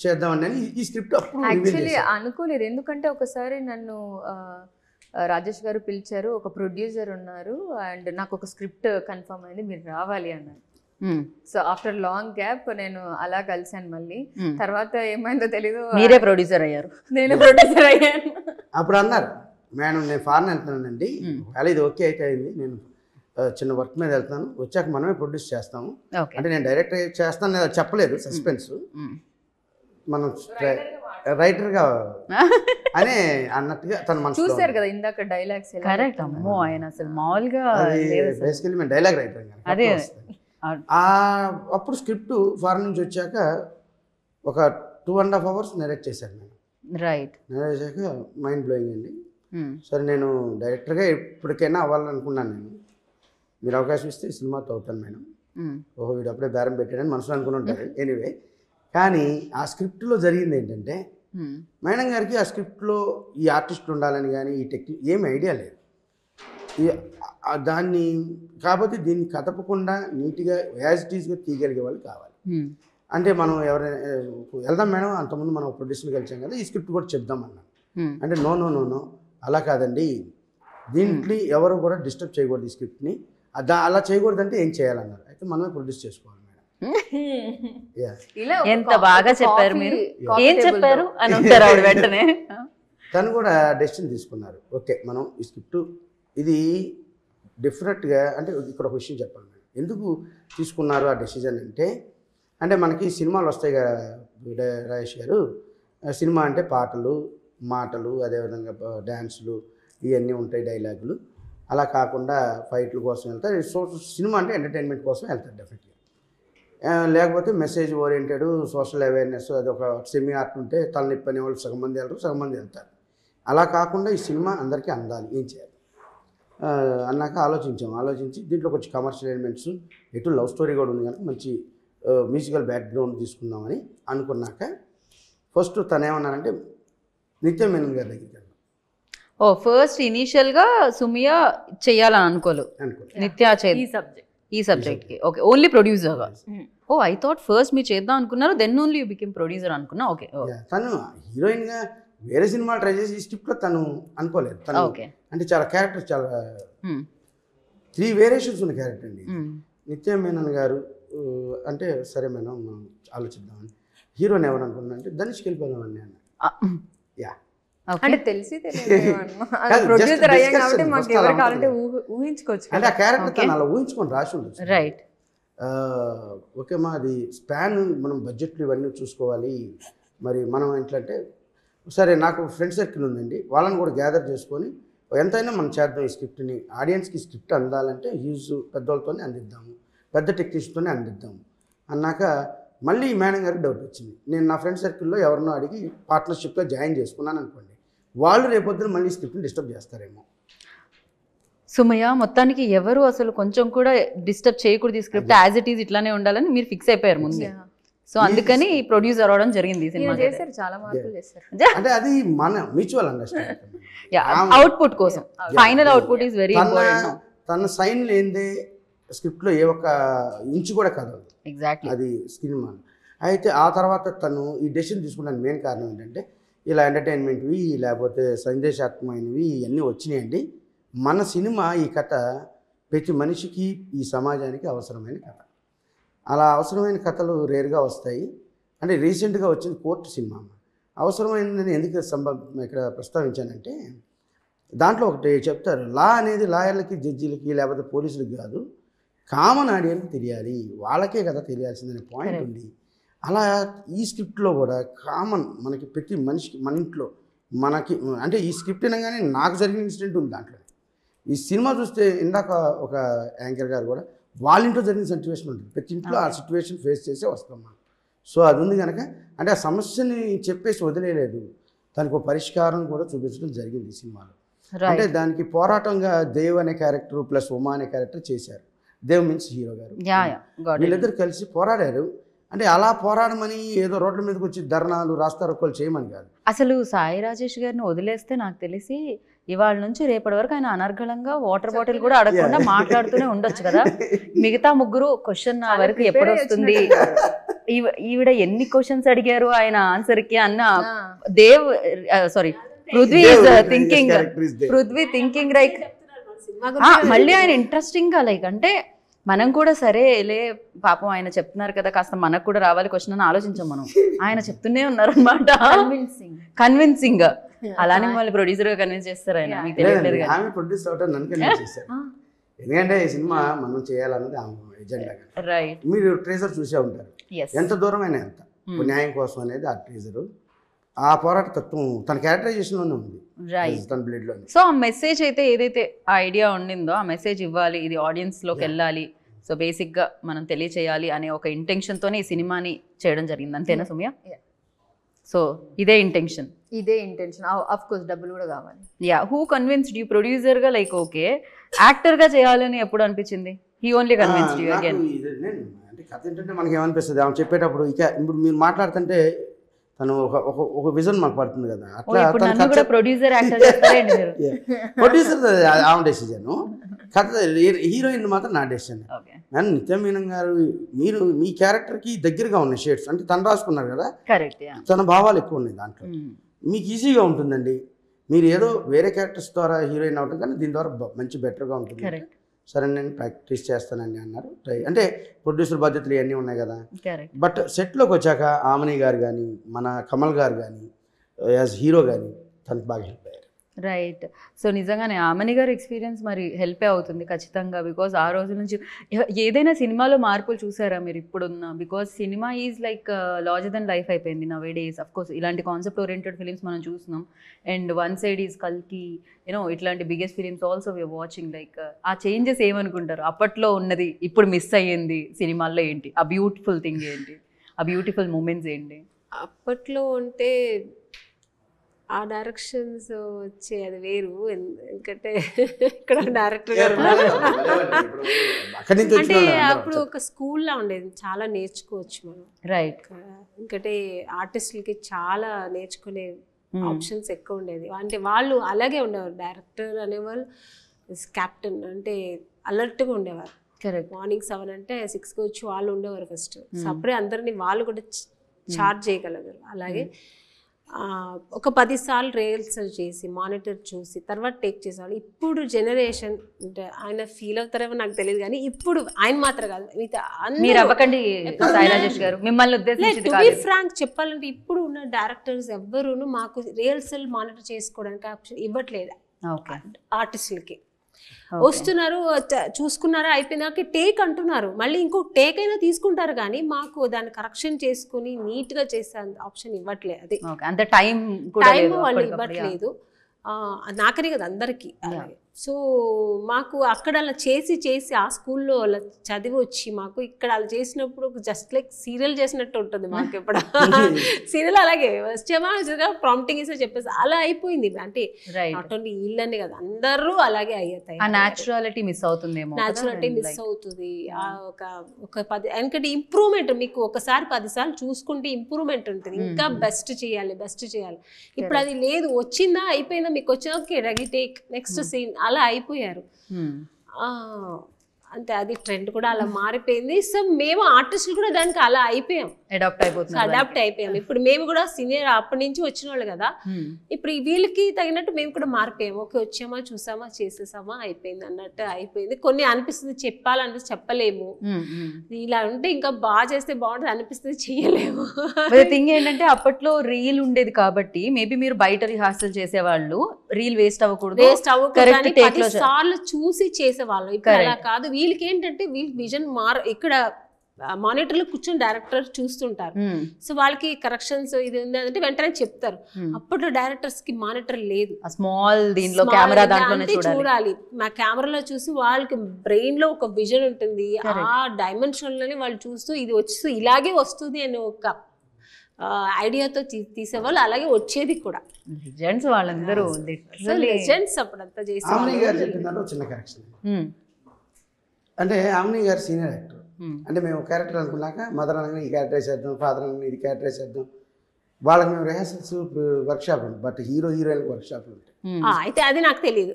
చేద్దామని ఈ స్క్రిప్ట్ అప్పుడు యాక్చువల్లీ అనుకోలేదు. ఎందుకంటే ఒకసారి నన్ను రాజేష్ గారు పిలిచారు, ఒక ప్రొడ్యూసర్ ఉన్నారు అండ్ నాకు ఒక స్క్రిప్ట్ కన్ఫర్మ్ అయింది, మీరు రావాలి అన్నారు. సో ఆఫ్టర్ లాంగ్ గ్యాప్ నేను అలా కలిసాను మళ్ళీ. తర్వాత ఏమైందో తెలీదు, మీరే ప్రొడ్యూసర్ అయ్యారు. నేను ప్రొడ్యూసర్ అయ్యాను. అప్పుడు అన్నారు, మేడం నేను ఫారెన్ వెళ్తున్నానండి, అలా ఇది ఓకే అయితే అయింది, నేను చిన్న వర్క్ మీద వెళ్తాను, వచ్చాక మనమే ప్రొడ్యూస్ చేస్తాము. అంటే నేను డైరెక్ట్ చేస్తాను చెప్పలేదు, సస్పెన్స్. మనం రైటర్గా అనే అన్నట్టుగా తన మనసు చూసారు కదా ఇందాక డైలాగ్స్. కరెక్ట్. అమ్మో ఆయన అసలు మామూలుగా బేసికలీ మేము డైలాగ్ రైటర్. అదే అప్పుడు స్క్రిప్ట్ ఫారెన్ నుంచి వచ్చాక ఒక 2.5 hours నెరేట్ చేశాను నేను. రైట్. నెరేట్ చేశాక మైండ్ బ్లోయింగ్ అండి. సరే నేను డైరెక్టర్గా ఎప్పటికైనా అవ్వాలనుకున్నాను. నేను మీరు అవకాశం ఇస్తే సినిమాతో అవుతాను మేడం. ఓహో వీడు అప్పుడే బేరం పెట్టాడని మనసులో అనుకుని ఉంటారు. ఎనీవే, కానీ ఆ స్క్రిప్ట్లో జరిగింది ఏంటంటే మేడం గారికి ఆ స్క్రిప్ట్లో ఈ ఆర్టిస్ట్ ఉండాలని కానీ ఈ టెక్నిక్ ఏమి ఐడియా లేదు. దాన్ని కాకపోతే దీన్ని కదపకుండా నీట్గా యాజ్ ఇట్ ఈస్గా తీయగలిగే వాళ్ళు కావాలి. అంటే మనం ఎవరైనా వెళ్దాం మేడం, అంతకుముందు మనం ప్రొడ్యూసర్కి కలిసాం కదా, ఈ స్క్రిప్ట్ కూడా చెప్దామన్నాను. అంటే నో నో నో నో అలా కాదండి, దీంట్లో ఎవరు కూడా డిస్టర్బ్ చేయకూడదు ఈ స్క్రిప్ట్ని, అలా చేయకూడదంటే ఏం చేయాలన్నారు. అయితే మనమే ప్రొడ్యూస్ చేసుకోవాలి మేడం. ఎంత బాగా చెప్పారు మీరు, ఏం చెప్పారు అని ఉంటారు ఆవిడ వెంటనే. తను కూడా డెసిషన్ తీసుకున్నారు. ఓకే మనం ఈ స్క్రిప్ట్ ఇది డిఫరెంట్గా, అంటే ఇక్కడ ఒక విషయం చెప్పాలి మేడం, ఎందుకు తీసుకున్నారు ఆ డెసిజన్ అంటే మనకి సినిమాలు వస్తాయి కదా రాజేష్ గారు, సినిమా అంటే పాటలు మాటలు అదేవిధంగా డ్యాన్సులు ఇవన్నీ ఉంటాయి, డైలాగులు. అలా కాకుండా ఫైట్ల కోసం వెళ్తారు. సినిమా అంటే ఎంటర్టైన్మెంట్ కోసం వెళ్తారు డెఫినెట్గా. లేకపోతే మెసేజ్ ఓరియంటెడ్ సోషల్ అవేర్నెస్ అది ఒక సెమీ ఆర్ట్ ఉంటే తలనొప్పి అనే వాళ్ళు సగం మంది వెళ్తారు, సగం మంది వెళ్తారు. అలా కాకుండా ఈ సినిమా అందరికీ అందాలి, ఏం చేయాలి అన్నాక ఆలోచించి దీంట్లో కొంచెం కమర్షియల్ ఎలిమెంట్స్, ఎటు లవ్ స్టోరీ కూడా ఉంది కనుక మంచి మ్యూజికల్ బ్యాక్గ్రౌండ్ తీసుకుందామని అనుకున్నాక ఫస్ట్ తను ఏమన్నానంటే నిత్య మేనన్ గారి దగ్గరికి వెళ్ళాం. ఫస్ట్ ఇనీషియల్ గా సుమియా చెయ్యాలని అనుకోలేదు, నిత్య ఈ సబ్జెక్ట్ కి. ఓకే, ఓన్లీ ప్రొడ్యూసర్ గా. ఐ థాట్ ఫస్ట్ మీరు చేద్దాం అనుకున్నారు, then only you became producer అనుకున్నా. ఓకే, తను హీరోయిన్ గా వేరే సినిమాలు ట్రై చేసి ఈ స్క్రిప్ట్ లో తను అనుకోలేదు. తను అంటే చాలా క్యారెక్టర్, చాలా 3 వేరియేషన్స్ ఉన్న క్యారెక్టర్ అండి. నిత్య మేనన్ గారు అంటే సరే మేడం మనం ఆలోచిద్దామని. హీరోని ఎవరు అనుకున్నా అంటే ధనుష్కి వెళ్ళిపోదామని అన్న. అంటే తెలిసి ప్రొడ్యూసర్ అయ్యాం కాబట్టి మాకు ఎవరు కావాలంటే ఊహించుకోవచ్చు. అంటే ఆ క్యారెక్టర్ తను అలా ఊహించుకొని రాసి ఉండొచ్చు. రైట్. ఓకే మా అది స్పాన్ మనం బడ్జెట్లు ఇవన్నీ చూసుకోవాలి. మరి మనం ఏంటంటే సరే నాకు ఫ్రెండ్ సర్కిల్ ఉందండి, వాళ్ళని కూడా గ్యాదర్ చేసుకొని ఎంతైనా మనం చేద్దాం ఈ స్క్రిప్ట్ని, ఆడియన్స్కి స్క్రిప్ట్ అందాలంటే హ్యూజ్ పెద్దవాళ్ళతోనే అందిద్దాము, పెద్ద టెక్నీషియన్తోనే అందిద్దాము అన్నాక మళ్ళీ ఈ మేడం గారికి డౌట్ వచ్చింది. నేను నా ఫ్రెండ్ సర్కిల్లో ఎవరినో అడిగి పార్ట్నర్షిప్లో జాయిన్ చేసుకున్నాను అనుకోండి, వాళ్ళు రేపొద్దున మళ్ళీ స్క్రిప్ట్ని డిస్టర్బ్ చేస్తారేమో. సుమయ్య మొత్తానికి ఎవరు అసలు కొంచెం కూడా డిస్టర్బ్ చేయకూడదు, ఈ స్క్రిప్ట్ యాజ్ ఇట్ ఈజ్ ఇట్లానే ఉండాలని మీరు ఫిక్స్ అయిపోయారు ముందే. సో అందుకని ప్రొడ్యూసర్ అవడం జరిగింది. సినిమా చేశారు, చాలా మార్పులు చేశారు. అంటే అది మన మ్యూచువల్ అండర్స్టాండింగ్, అవుట్పుట్ కోసం. Final output is very important. తన సైన్ లేనిదే స్క్రిప్ట్లో ఏ ఒక్క ఇంచు కూడా కదలదు. ఎగ్జాక్ట్లీ, అది సినిమా. అయితే ఆ తర్వాత తను ఈ డెసిషన్ తీసుకున్నాను మెయిన్ కారణం ఏంటంటే ఇలా ఎంటర్టైన్మెంట్వి లేకపోతే సందేశాత్మకమైనవి ఇవన్నీ వచ్చినాయండి. మన సినిమా ఈ కథ ప్రతి మనిషికి ఈ సమాజానికి అవసరమైన కథ. అలా అవసరమైన కథలు రేర్గా వస్తాయి. అంటే రీసెంట్గా వచ్చింది కోర్టు సినిమా. అవసరమైనదని ఎందుకు ఇక్కడ ప్రస్తావించానంటే దాంట్లో ఒకటి చెప్తారు, లా అనేది లాయర్లకి జడ్జీలకి లేకపోతే పోలీసులకి కాదు, కామన్ ఆడియన్కి తెలియాలి, వాళ్ళకే కదా తెలియాల్సిందనే పాయింట్ ఉంది. అలా ఈ స్క్రిప్ట్లో కూడా కామన్ మనకి ప్రతి మనిషికి మన ఇంట్లో మనకి అంటే ఈ స్క్రిప్ట్ అనగానే నాకు జరిగిన ఇన్సిడెంట్ ఉంది దాంట్లో. ఈ సినిమా చూస్తే ఇందాక ఒక యాంకర్ గారు కూడా వాళ్ళ ఇంట్లో జరిగిన సిచ్యువేషన్ ఉంటుంది, ప్రతి ఇంట్లో ఆ సిచ్యువేషన్ ఫేస్ చేసే వస్తాం మనం. సో అది ఉంది కనుక అంటే ఆ సమస్యని చెప్పేసి వదిలేదు, దానికి ఒక పరిష్కారం కూడా చూపించడం జరిగింది ఈ సినిమాలో. అంటే దానికి పోరాటంగా దేవ్ అనే క్యారెక్టర్ ప్లస్ ఉమా అనే క్యారెక్టర్ చేశారు. దేవ్ మీన్స్ హీరో గారు, వీళ్ళిద్దరు కలిసి పోరాడారు. అంటే అలా పోరాడమని ఏదో రోడ్ల మీదకి వచ్చి ధర్నాలు రాస్తారోకోలు చేయమని కాదు. అసలు సాయి రాజేష్ గారిని వదిలేస్తే నాకు తెలిసి ఇవాళ నుంచి రేపటి వరకు ఆయన అనర్గళంగా వాటర్ బాటిల్ కూడా అడగకుండా మాట్లాడుతూనే ఉండొచ్చు కదా. మిగతా ముగ్గురు క్వశ్చన్ నా వరకు ఎప్పుడు వస్తుంది, ఈవిడ ఎన్ని క్వశ్చన్స్ అడిగారు ఆయన ఆన్సర్కి అన్న Dev sorry Prithvi thinking like మళ్ళీ ఆయన ఇంట్రెస్టింగ్ గా లైక్ అంటే మనం కూడా సరే లే పాపం ఆయన చెప్తున్నారు కదా కాస్త మనకు కూడా రావాలి క్వశ్చన్ అని ఆలోచించాం మనం. ఆయన చెప్తూనే ఉన్నారు అనమాట, కన్విన్సింగ్ గా. అలానే మళ్ళీ ప్రొడ్యూసర్ గా కన్విన్స్ చేస్తారు ఆయన, మీకు తెలియట్లేదు కదా. ప్రొడ్యూసర్ అవటం నన్ను కన్విన్స్ చేశారు, ఎందుకంటే ఈ సినిమా మనం చేయాలన్నది ఎజెండా. రైట్, మీరు ట్రేజర్ చూసే ఉంటారు, ఎంత దూరమైనా ఎంత న్యాయం కోసం అనేది ఆ ట్రేజరు. ఆ పోరాట తత్వం తన క్యారెక్టరైజేషన్లోనే ఉంది, తన బ్లడ్లో. సో ఆ మెసేజ్ అయితే ఏదైతే ఆ ఐడియా ఉండిందో ఆ మెసేజ్ ఇవ్వాలి, ఇది ఆడియన్స్లోకి వెళ్ళాలి, సో బేసిక్గా మనం తెలియచేయాలి అనే ఒక ఇంటెన్షన్తోనే ఈ సినిమాని చేయడం జరిగింది, అంతేనా సుమియా? సో ఇదే ఇంటెన్షన్ ఆఫ్ కోర్స్ డబ్బులు కూడా కావాలి. యా, హూ కన్విన్స్డ్ యూ ప్రొడ్యూసర్గా లైక్ ఓకే యాక్టర్గా చేయాలని ఎప్పుడు అనిపించింది? He only convinced you again? అంటే కథ ఏంటంటే మనకి ఏమనిపిస్తుంది ఆమె చెప్పేటప్పుడు, ఇక ఇప్పుడు మీరు మాట్లాడుతుంటే తను ఒక విజన్ మాకు పడుతుంది కదా, ఓ, ఇప్పుడు నన్ను కూడా ప్రొడ్యూసర్ యాక్టర్ చేస్తారండి మీరు. ప్రొడ్యూసర్ ఆమె డెసిజన్, కథ హీరోయిన్ మాత్రం నా డెసిజన్. ఓకే, అండ్ నిత్య మీనన్ గారు మీరు మీ క్యారెక్టర్కి దగ్గరగా ఉన్నాయి షేడ్స్, అంటే తను రాసుకున్నారు కదా, కరెక్ట్. తన భావాలు ఎక్కువ ఉన్నాయి దాంట్లో, మీకు ఈజీగా ఉంటుందండి. మీరు ఏదో వేరే క్యారెక్టర్స్ ద్వారా హీరోయిన్ అవ్వటం కానీ దీని ద్వారా మంచి బెటర్గా ఉంటుంది. కరెక్ట్. సరే నేను ప్రాక్టీస్ చేస్తానండి అన్నారు. అంటే ప్రొడ్యూసర్ బాధ్యతలు ఇవన్నీ ఉన్నాయి కదా. కరెక్ట్. బట్ సెట్లోకి వచ్చాక ఆమని గారు కానీ మన కమల్ గారు కానీ యాజ్ హీరో కానీ తనకు బాగా హెల్ప్ అయ్యారు. రైట్. సో నిజంగానే ఆమని గారి ఎక్స్పీరియన్స్ మరి హెల్పే అవుతుంది ఖచ్చితంగా. బికాజ్ ఆ రోజు నుంచి ఏదైనా సినిమాలో మార్పులు చూసారా మీరు ఇప్పుడున్న? Because cinema is like larger than life అయిపోయింది నవ్ డేస్. అఫ్ కోర్స్ ఇలాంటి కాన్సెప్ట్ ఓరియంటెడ్ ఫిలిమ్స్ మనం చూస్తున్నాం. అండ్ వన్ సైడ్ ఈజ్ కల్కి, యూనో ఇట్లాంటి biggest films also we are watching. Like ఆ చేంజెస్ ఏమనుకుంటారు? అప్పట్లో ఉన్నది ఇప్పుడు మిస్ అయ్యింది సినిమాల్లో ఏంటి? ఆ బ్యూటిఫుల్ థింగ్ ఏంటి? ఆ బ్యూటిఫుల్ మూమెంట్స్ ఏంటి? అప్పట్లో అంటే ఆ డైరెక్షన్స్ వచ్చే అది వేరు. ఎందుకంటే ఇక్కడ డైరెక్టర్ అంటే అప్పుడు ఒక స్కూల్లా ఉండేది, చాలా నేర్చుకోవచ్చు మనం. రైట్. ఎందుకంటే ఆర్టిస్టులకి చాలా నేర్చుకునే ఆప్షన్స్ ఎక్కువ ఉండేది. అంటే వాళ్ళు అలాగే ఉండేవారు, డైరెక్టర్ అనేవాళ్ళు కెప్టెన్ అంటే అలర్ట్గా ఉండేవారు. కరెక్ట్. మార్నింగ్ 7 అంటే 6కి వచ్చి వాళ్ళు ఉండేవారు ఫస్ట్. సో అప్పుడే అందరినీ వాళ్ళు కూడా చార్జ్ చేయగలగారు. అలాగే ఒక 10 సార్లు రిహర్సల్ చేసి మానిటర్ చూసి తర్వాత టేక్ చేసేవాళ్ళు. ఇప్పుడు జనరేషన్ అంటే ఆయన ఫీల్ అవుతారేమో నాకు తెలియదు, కానీ ఇప్పుడు ఆయన మాత్రం కాదు, మీరు అవ్వకండి సాయి రాజేష్ గారు, మిమ్మల్ని ఉద్దేశించి టు బి ఫ్రాంక్ చెప్పాలంటే ఇప్పుడు ఉన్న డైరెక్టర్స్ ఎవ్వరూను మాకు రిహర్సల్ మానిటర్ చేసుకోవడానికి ఆప్షన్ ఇవ్వట్లేదు ఆర్టిస్టులకి. వస్తున్నారు, చూసుకున్నారా, అయిపోయినాక టేక్ అంటున్నారు, మళ్ళీ ఇంకో టేక్ అయినా తీసుకుంటారు, కానీ మాకు దాన్ని కరెక్షన్ చేసుకుని నీట్గా చేసే ఆప్షన్ ఇవ్వట్లేదు. అది అంత టైం వాళ్ళు ఇవ్వట్లేదు. నాకనే కదా అందరికీ. సో మాకు అక్కడ అలా చేసి ఆ స్కూల్లో అలా చదివి వచ్చి మాకు ఇక్కడ అలా చేసినప్పుడు జస్ట్ లైక్ సీరియల్ చేసినట్టు ఉంటుంది మాకు. ఇప్పుడు సీరియల్ అలాగే వచ్చామా ప్రాంప్టింగ్ ఇస్తే చెప్పేసి అలా అయిపోయింది. అంటే నాట్ ఓన్లీ వీళ్ళని కదా, అందరూ అలాగే అయ్యాయి. న్యాచురాలిటీ మిస్ అవుతుందేమో, న్యాచురాలిటీ మిస్ అవుతుంది. ఒక 10 ఎందుకంటే ఇంప్రూవ్మెంట్ మీకు ఒకసారి 10 సార్లు చూసుకుంటే ఇంప్రూవ్మెంట్ ఉంటుంది, ఇంకా బెస్ట్ చేయాలి. ఇప్పుడు అది లేదు, వచ్చిందా అయిపోయిందా, మీకు వచ్చినా okay ready take next scene అలా అయిపోయారు. అంటే అది ట్రెండ్ కూడా అలా మారిపోయింది. సో మేము ఆర్టిస్టులు కూడా దానికి అలా అయిపోయాం, అడాప్ట్ అయిపోయాం. ఇప్పుడు మేము కూడా సీనియర్ అప్పటి నుంచి వచ్చిన వాళ్ళు కదా, ఇప్పుడు వీళ్ళకి తగినట్టు మేము కూడా మారిపోయాము. ఓకే వచ్చామా చూసామా చేసేసామా అయిపోయింది అన్నట్టు అయిపోయింది. కొన్ని అనిపిస్తుంది చెప్పాలనిపిస్తుంది చెప్పలేము, ఇలా ఉంటే ఇంకా బాగా చేస్తే బాగుంటుంది అనిపిస్తుంది చెయ్యలేము. థింగ్ ఏంటంటే అప్పట్లో రీల్ ఉండేది కాబట్టి మేబీ మీరు బయట రిహార్సల్ చేసేవాళ్ళు, రీల్ వేస్ట్ అవ్వకూడదు 10 సార్లు చూసి చేసేవాళ్ళు. ఇప్పుడు అలా కాదు. వీళ్ళకి ఏంటంటే వీళ్ళకి విజన్ ఇక్కడ మానిటర్లో కూర్చొని డైరెక్టర్ చూస్తుంటారు. సో వాళ్ళకి కరెక్షన్స్ ఇది ఉంది అంటే వెంటనే చెప్తారు. అప్పట్లో డైరెక్టర్స్ కి మానిటర్ లేదు, స్మాల్ దీంట్లో కెమెరా దాంట్లోనే చూడాలి. మా కెమెరాలో చూసి వాళ్ళకి బ్రెయిన్ లో ఒక విజన్ ఉంటుంది, ఆ డైమెన్షన్ లోనే వాళ్ళు చూస్తూ ఇది వచ్చి ఇలాగే వస్తుంది అని ఒక ఐడియాతో తీసేవాళ్ళు. అలాగే వచ్చేది కూడా. లెజెండ్స్ వాళ్ళందరూ, లెజెండ్స్ అప్పుడంతా చేసి. చిన్న కరెక్షన్ అంటే ఆమెని గారు సీనియర్ యాక్టర్, అంటే మేము క్యారెక్టర్ అనుకున్నాక మదర్ అనగా ఈ క్యారెక్టర్ వేసేద్దాం, ఫాదర్ అనగా ఇది క్యారెక్టర్ వేసేద్దాం. వాళ్ళకి మేము రిహార్సల్స్ వర్క్షాప్ ఉంది, బట్ హీరోయిన్ వర్క్షాప్లు ఉంటాయి. అయితే అది నాకు తెలియదు,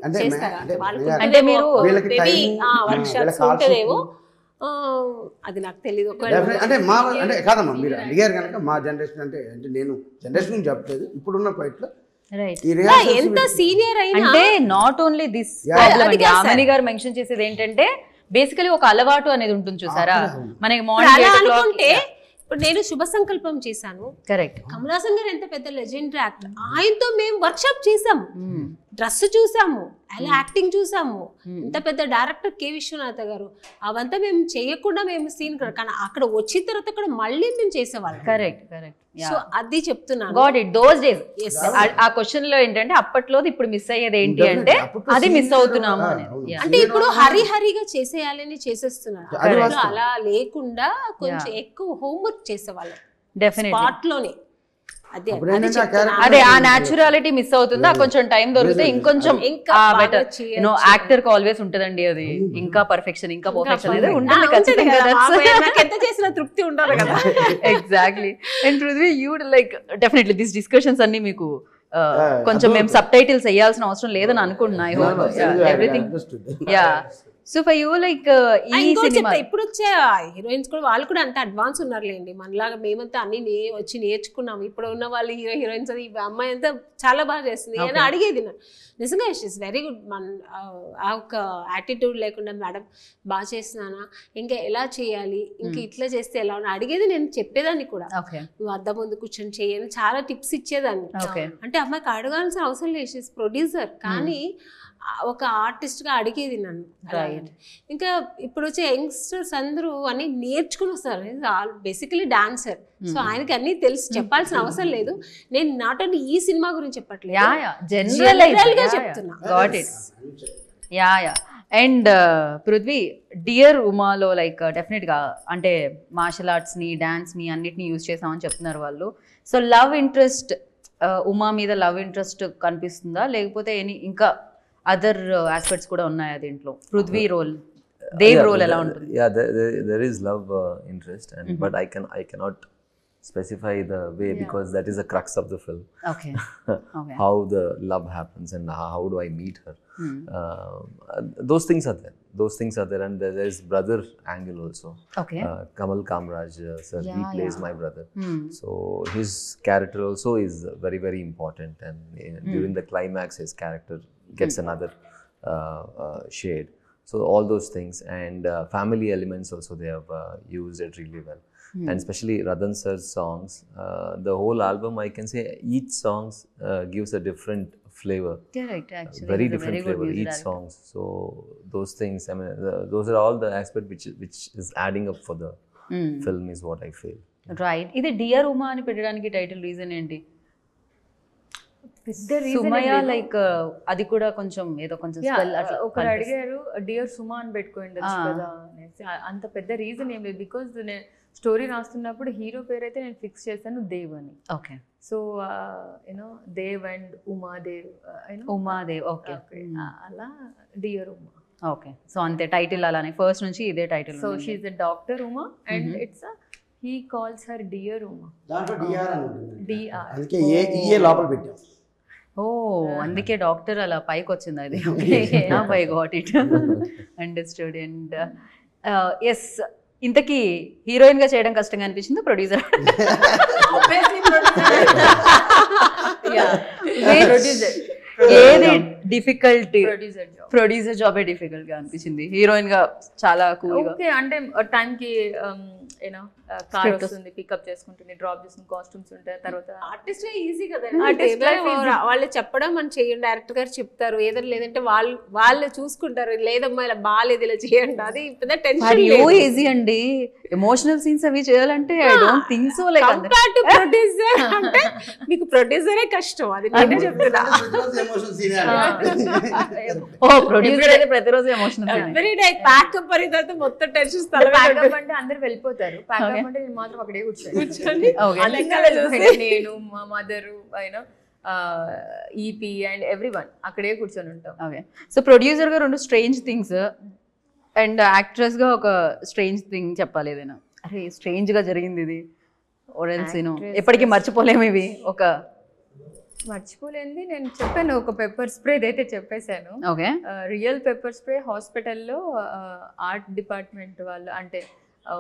అంటే మీరు అది నాకు తెలియదు. అంటే అంటే కాదమ్మా మీరు అడిగారు కనుక మా జనరేషన్ అంటే నేను జనరేషన్ చెప్పలేదు, ఇప్పుడున్న పాయింట్లో ఎంత సీనియర్ అయినా అంటే నాట్ ఓన్లీ దిస్ ఆమని గారు మెన్షన్ చేసేది ఏంటంటే బేసికలీ ఒక అలవాటు అనేది ఉంటుంది చూసారా మనకి మార్నింగ్. ఇప్పుడు నేను శుభ సంకల్పం చేశాను, కరెక్ట్. కమల్ హాసన్ గారు ఎంత పెద్ద లెజెండరీ యాక్టర్, ఆయనతో మేము వర్క్షాప్ చేసాము, డ్రెస్ చూసాము, అలా యాక్టింగ్ చూసాము. ఎంత పెద్ద డైరెక్టర్ కె విశ్వనాథ గారు, అవంతా మేము చేయకుండా మేము సీన్ కానీ అక్కడ వచ్చిన తర్వాత కూడా మళ్ళీ మేము చేసేవాళ్ళం. కరెక్ట్. సో అది చెప్తున్నాను. Got it those days. ఆ క్వశ్చన్ లో ఏంటంటే అప్పట్లో ఇప్పుడు మిస్ అయ్యేది ఏంటి అంటే అది మిస్ అవుతున్నాము అనేది. అంటే ఇప్పుడు హరిగా చేసేయాలని చేసేస్తున్నారు, అలా లేకుండా కొంచెం ఎక్కువ హోంవర్క్ చేసేవాళ్ళం డెఫినెట్లీ స్పాట్ లోనే. అదే అప్పుడు అది ఏంటంటే ఆ చెప్తున్నా. character- అదే ఆ న్యాచురాలిటీ మిస్ అవుతుందా కొంచెం టైం దొరికితే ఇంకొంచెం ఇంకా బాగా బెటర్ చేయొచ్చు. యాక్టర్ కి ఆల్వేస్ ఉంటదండి అది ఇంకా పర్ఫెక్షన్ ఇంకా పర్ఫెక్షన్ అనేది ఆ, ఉంటుంది ఉంటుంది ఖచ్చితంగా కదా, నాకు ఎంత చేసినా తృప్తి ఉండదు కదా. Exactly and Prithvi you like definitely this discussions అన్ని మీకు కొంచెం మేము అర్థమవుతుంది. సబ్ టైటిల్స్ వేయాల్సిన అవసరం లేదని అనుకుంటున్నా I hope everything yeah so for you like ఈ ఇంకోటి సినిమా చెప్తా, ఇప్పుడు వచ్చే హీరోయిన్స్ కూడా వాళ్ళు కూడా అంత అడ్వాన్స్ ఉన్నారులేండి, మనలాగా మేమంతా అన్ని వచ్చి నేర్చుకున్నాం. ఇప్పుడు ఉన్న వాళ్ళు హీరోయిన్స్ అది ఈ అమ్మాయి అంతా చాలా బాగా చేస్తుంది అని అడిగేది నేను. నిజంగా ఇస్ వెరీ గుడ్. ఆ ఒక యాటిట్యూడ్ లేకుండా మేడం బాగా చేస్తున్నానా, ఇంకా ఎలా చేయాలి, ఇంకా ఇట్లా చేస్తే ఎలా ఉన్నా అడిగేది, నేను చెప్పేదాన్ని కూడా. ఓకే నువ్వు అద్దం ముందు కూర్చొని చేయని చాలా టిప్స్ ఇచ్చేదాన్ని. ఓకే అంటే అమ్మాయికి అడగాల్సిన అవసరం లేదు, షీస్ ప్రొడ్యూసర్, కానీ ఒక ఆర్టిస్ట్గా అడిగేది నన్ను. Right. ఇంకా ఇప్పుడు వచ్చే యంగ్స్టర్స్ అందరూ అన్ని నేర్చుకుని వస్తారు, బేసికలీ డాన్సర్. సో ఆయనకి అన్ని తెలిసి చెప్పాల్సిన అవసరం లేదు. నేను నాట్ ఓన్లీ ఈ సినిమా గురించి చెప్పట్లేదు, యా యా General గా చెప్తున్నా. Got it yeah yeah and Prithvi dear ఉమాలో లైక్ డెఫినెట్గా అంటే మార్షల్ ఆర్ట్స్ని డాన్స్ని అన్నిటిని యూజ్ చేసామని చెప్తున్నారు వాళ్ళు. సో లవ్ ఇంట్రెస్ట్ ఉమా మీద లవ్ ఇంట్రెస్ట్ కనిపిస్తుందా లేకపోతే ఇంకా అదర్ ఆస్పెక్ట్స్ కూడా ఉన్నాయా దీంట్లో? పృథ్వీ రోల్ దేవ్ రోల్ ఎలా ఉంటుంది? Yeah, there is love interest, and but I cannot specify the way because that is the crux of the film. Okay okay How the love happens and how do I meet her. Those things are there, and there is brother angle also. Okay Kamal Kamraj sir, he plays my brother, so his character also is very very important, and during the climax his character gets another shade. So all those things, and family elements also they have used it really well. And especially Radhan sir's songs, the whole album I can say each songs gives a different flavor. Correct, actually. Very He's a different very good flavor music each director. songs. So those things, I mean, those are all the aspects which is adding up for the film is what I feel. Right. ఇది dear Uma అని పెట్టడానికి title reason ఏంటి? పెద్ద reason Sumaya ఏం లేదు. Like అది కూడా కొంచెం ఏదో కొంచెం Yeah, స్పెల్ అట్లా ఒకరు అడిగారు డియర్ సుమా అని పెట్టుకోండొచ్చు Ah. కదా అనేసి. అంత పెద్ద రీజన్ ఏం లేదు, బికాజ్ నేను స్టోరీ రాస్తున్నప్పుడు హీరో పేరు అయితే నేను ఫిక్స్ చేశాను దేవ్ అని. Okay so you know Dev and Umadev Umadev. Okay అలా డియర్ ఉమా. ఓకే సో అంతే టైటిల్ అలానే ఫస్ట్ నుంచి ఇదే title. So she's a doctor Uma and it's he calls her dear Uma. దాంట్లో డిఆర్ అని ఉంటుంది. డిఆర్. అందుకే ఏ లోపల పెట్టాం. ఓ అందుకే డాక్టర్ అలా పైకి వచ్చింది అది. I got it understood. And yes ఇంతకీ హీరోయిన్ గా చేయడం కష్టంగా అనిపించింది ప్రొడ్యూసర్? ఏది డిఫికల్టీ? Producer job. ప్రొడ్యూసర్ జాబే డిఫికల్ట్ గా అనిపించింది, హీరోయిన్ గా చాలా కూల్ గా. ఓకే అంటే టైంకి యూనో కార్ వస్తుంది, పికప్ చేసుకుంటుంది, డ్రాప్ చేసుకుని కాస్ట్యూమ్స్ ఉంటాయి, తర్వాత ఆర్టిస్ట్ ఈజీ కదా, Artist life easy. వాళ్ళు చెప్పడం మనం చేయండి, డైరెక్టర్ గారు చెప్తారు, ఏదైనా లేదంటే వాళ్ళు చూసుకుంటారు, లేదమ్మా ఇలా బాగాలేదు ఇలా చేయండి, అది పెద్ద టెన్షన్ ఈజీ అండి. ఎమోషనల్ సీన్స్ అవి చేయాలంటే I don't think so. Like compare to producer అంటే మీకు ప్రొడ్యూసరే కష్టం, అది నేనే చెప్తున్నా. ఓ ప్రొడ్యూసర్ అయితే ప్రతిరోజు ఎమోషనల్ ఎవ్రీ డే ప్యాకప్ అయిన తర్వాత మొత్తం టెన్షన్ ప్యాకప్ అంటే అందరు వెళ్ళిపోతారు, ప్యాకప్ అంటే నేను మాత్రం అక్కడే కూర్చొని నేను మా మదరు అయినా ఈపీ అండ్ ఎవ్రీ వన్ అక్కడే కూర్చొని ఉంటాం. ఓకే సో ప్రొడ్యూసర్ గా రెండు స్ట్రేంజ్ థింగ్స్ అండ్ యాక్ట్రెస్ గా ఒక స్ట్రేంజ్ థింగ్ చెప్పాలి ఏదైనా. అరే స్ట్రేంజ్ గా జరిగింది ఇది ఓరెల్సిను ఎప్పటికీ మర్చిపోలేము ఇవి. ఒక మర్చిపోలేంది నేను చెప్పాను, ఒక పెప్పర్ స్ప్రే అయితే చెప్పేశాను. ఓకే రియల్ పెప్పర్ స్ప్రే హాస్పిటల్లో ఆర్ట్ డిపార్ట్మెంట్ వాళ్ళు అంటే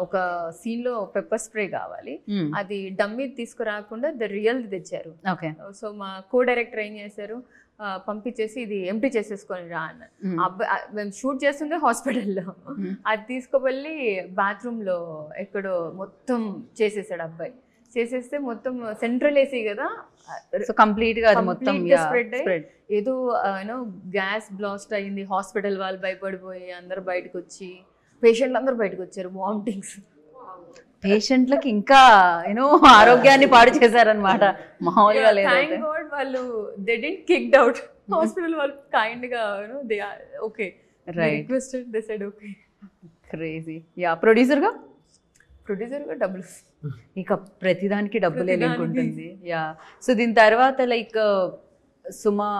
ఒక సీన్ లో పెప్పర్ స్ప్రే కావాలి, అది డమ్మీ తీసుకురాకుండా ద రియల్ తెచ్చారు. ఓకే సో మా కో డైరెక్టర్ ఏం చేశారు, పంపించేసి ఇది ఎంటీ చేసేసుకొని రా అన్న. అబ్బాయి మేము షూట్ చేస్తుంది హాస్పిటల్లో, అది తీసుకువెళ్ళి బాత్రూమ్ లో ఎక్కడో మొత్తం చేసేసాడు అబ్బాయి. చేసేస్తే మొత్తం సెంట్రల్ ఏసీ కదా, సో కంప్లీట్ గా అది మొత్తం స్ప్రెడ్ అయ్యి ఏదో యూనో గ్యాస్ బ్లాస్ట్ అయింది. హాస్పిటల్ వాళ్ళు భయపడిపోయి అందరు బయటకు వచ్చి, పేషెంట్లు అందరూ బయటకు వచ్చారు, వామిటింగ్స్. పేషెంట్లకి ఇంకా యూనో ఆరోగ్యాన్ని పాడు చేశారనమాట, మామూలుగా లేదు. థ్యాంక్ గాడ్ వాళ్ళు they didn't kicked out, hospital వాళ్ళు కైండ్ గా you know they okay requested, they said okay. Crazy. Yeah producer గా ప్రొడ్యూసర్గా డబ్బులు. ఇక ప్రతిదానికి డబ్బులే లింక్ ఉంటుంది. యా, సో దీని తర్వాత లైక్ సుమా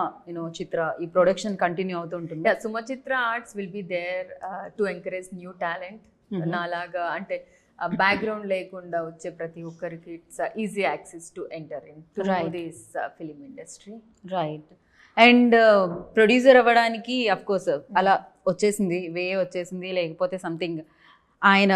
చిత్ర ఈ ప్రొడక్షన్ కంటిన్యూ అవుతూ ఉంటుంది. Yeah, Sumachitra arts will be there to encourage new talent. నాలాగా అంటే బ్యాక్గ్రౌండ్ లేకుండా వచ్చే ప్రతి ఒక్కరికి it's easy access to enter in this film industry. Right. And producer అవ్వడానికి అఫ్ కోర్స్ అలా వచ్చేసింది, వచ్చేసింది, లేకపోతే సంథింగ్ ఆయన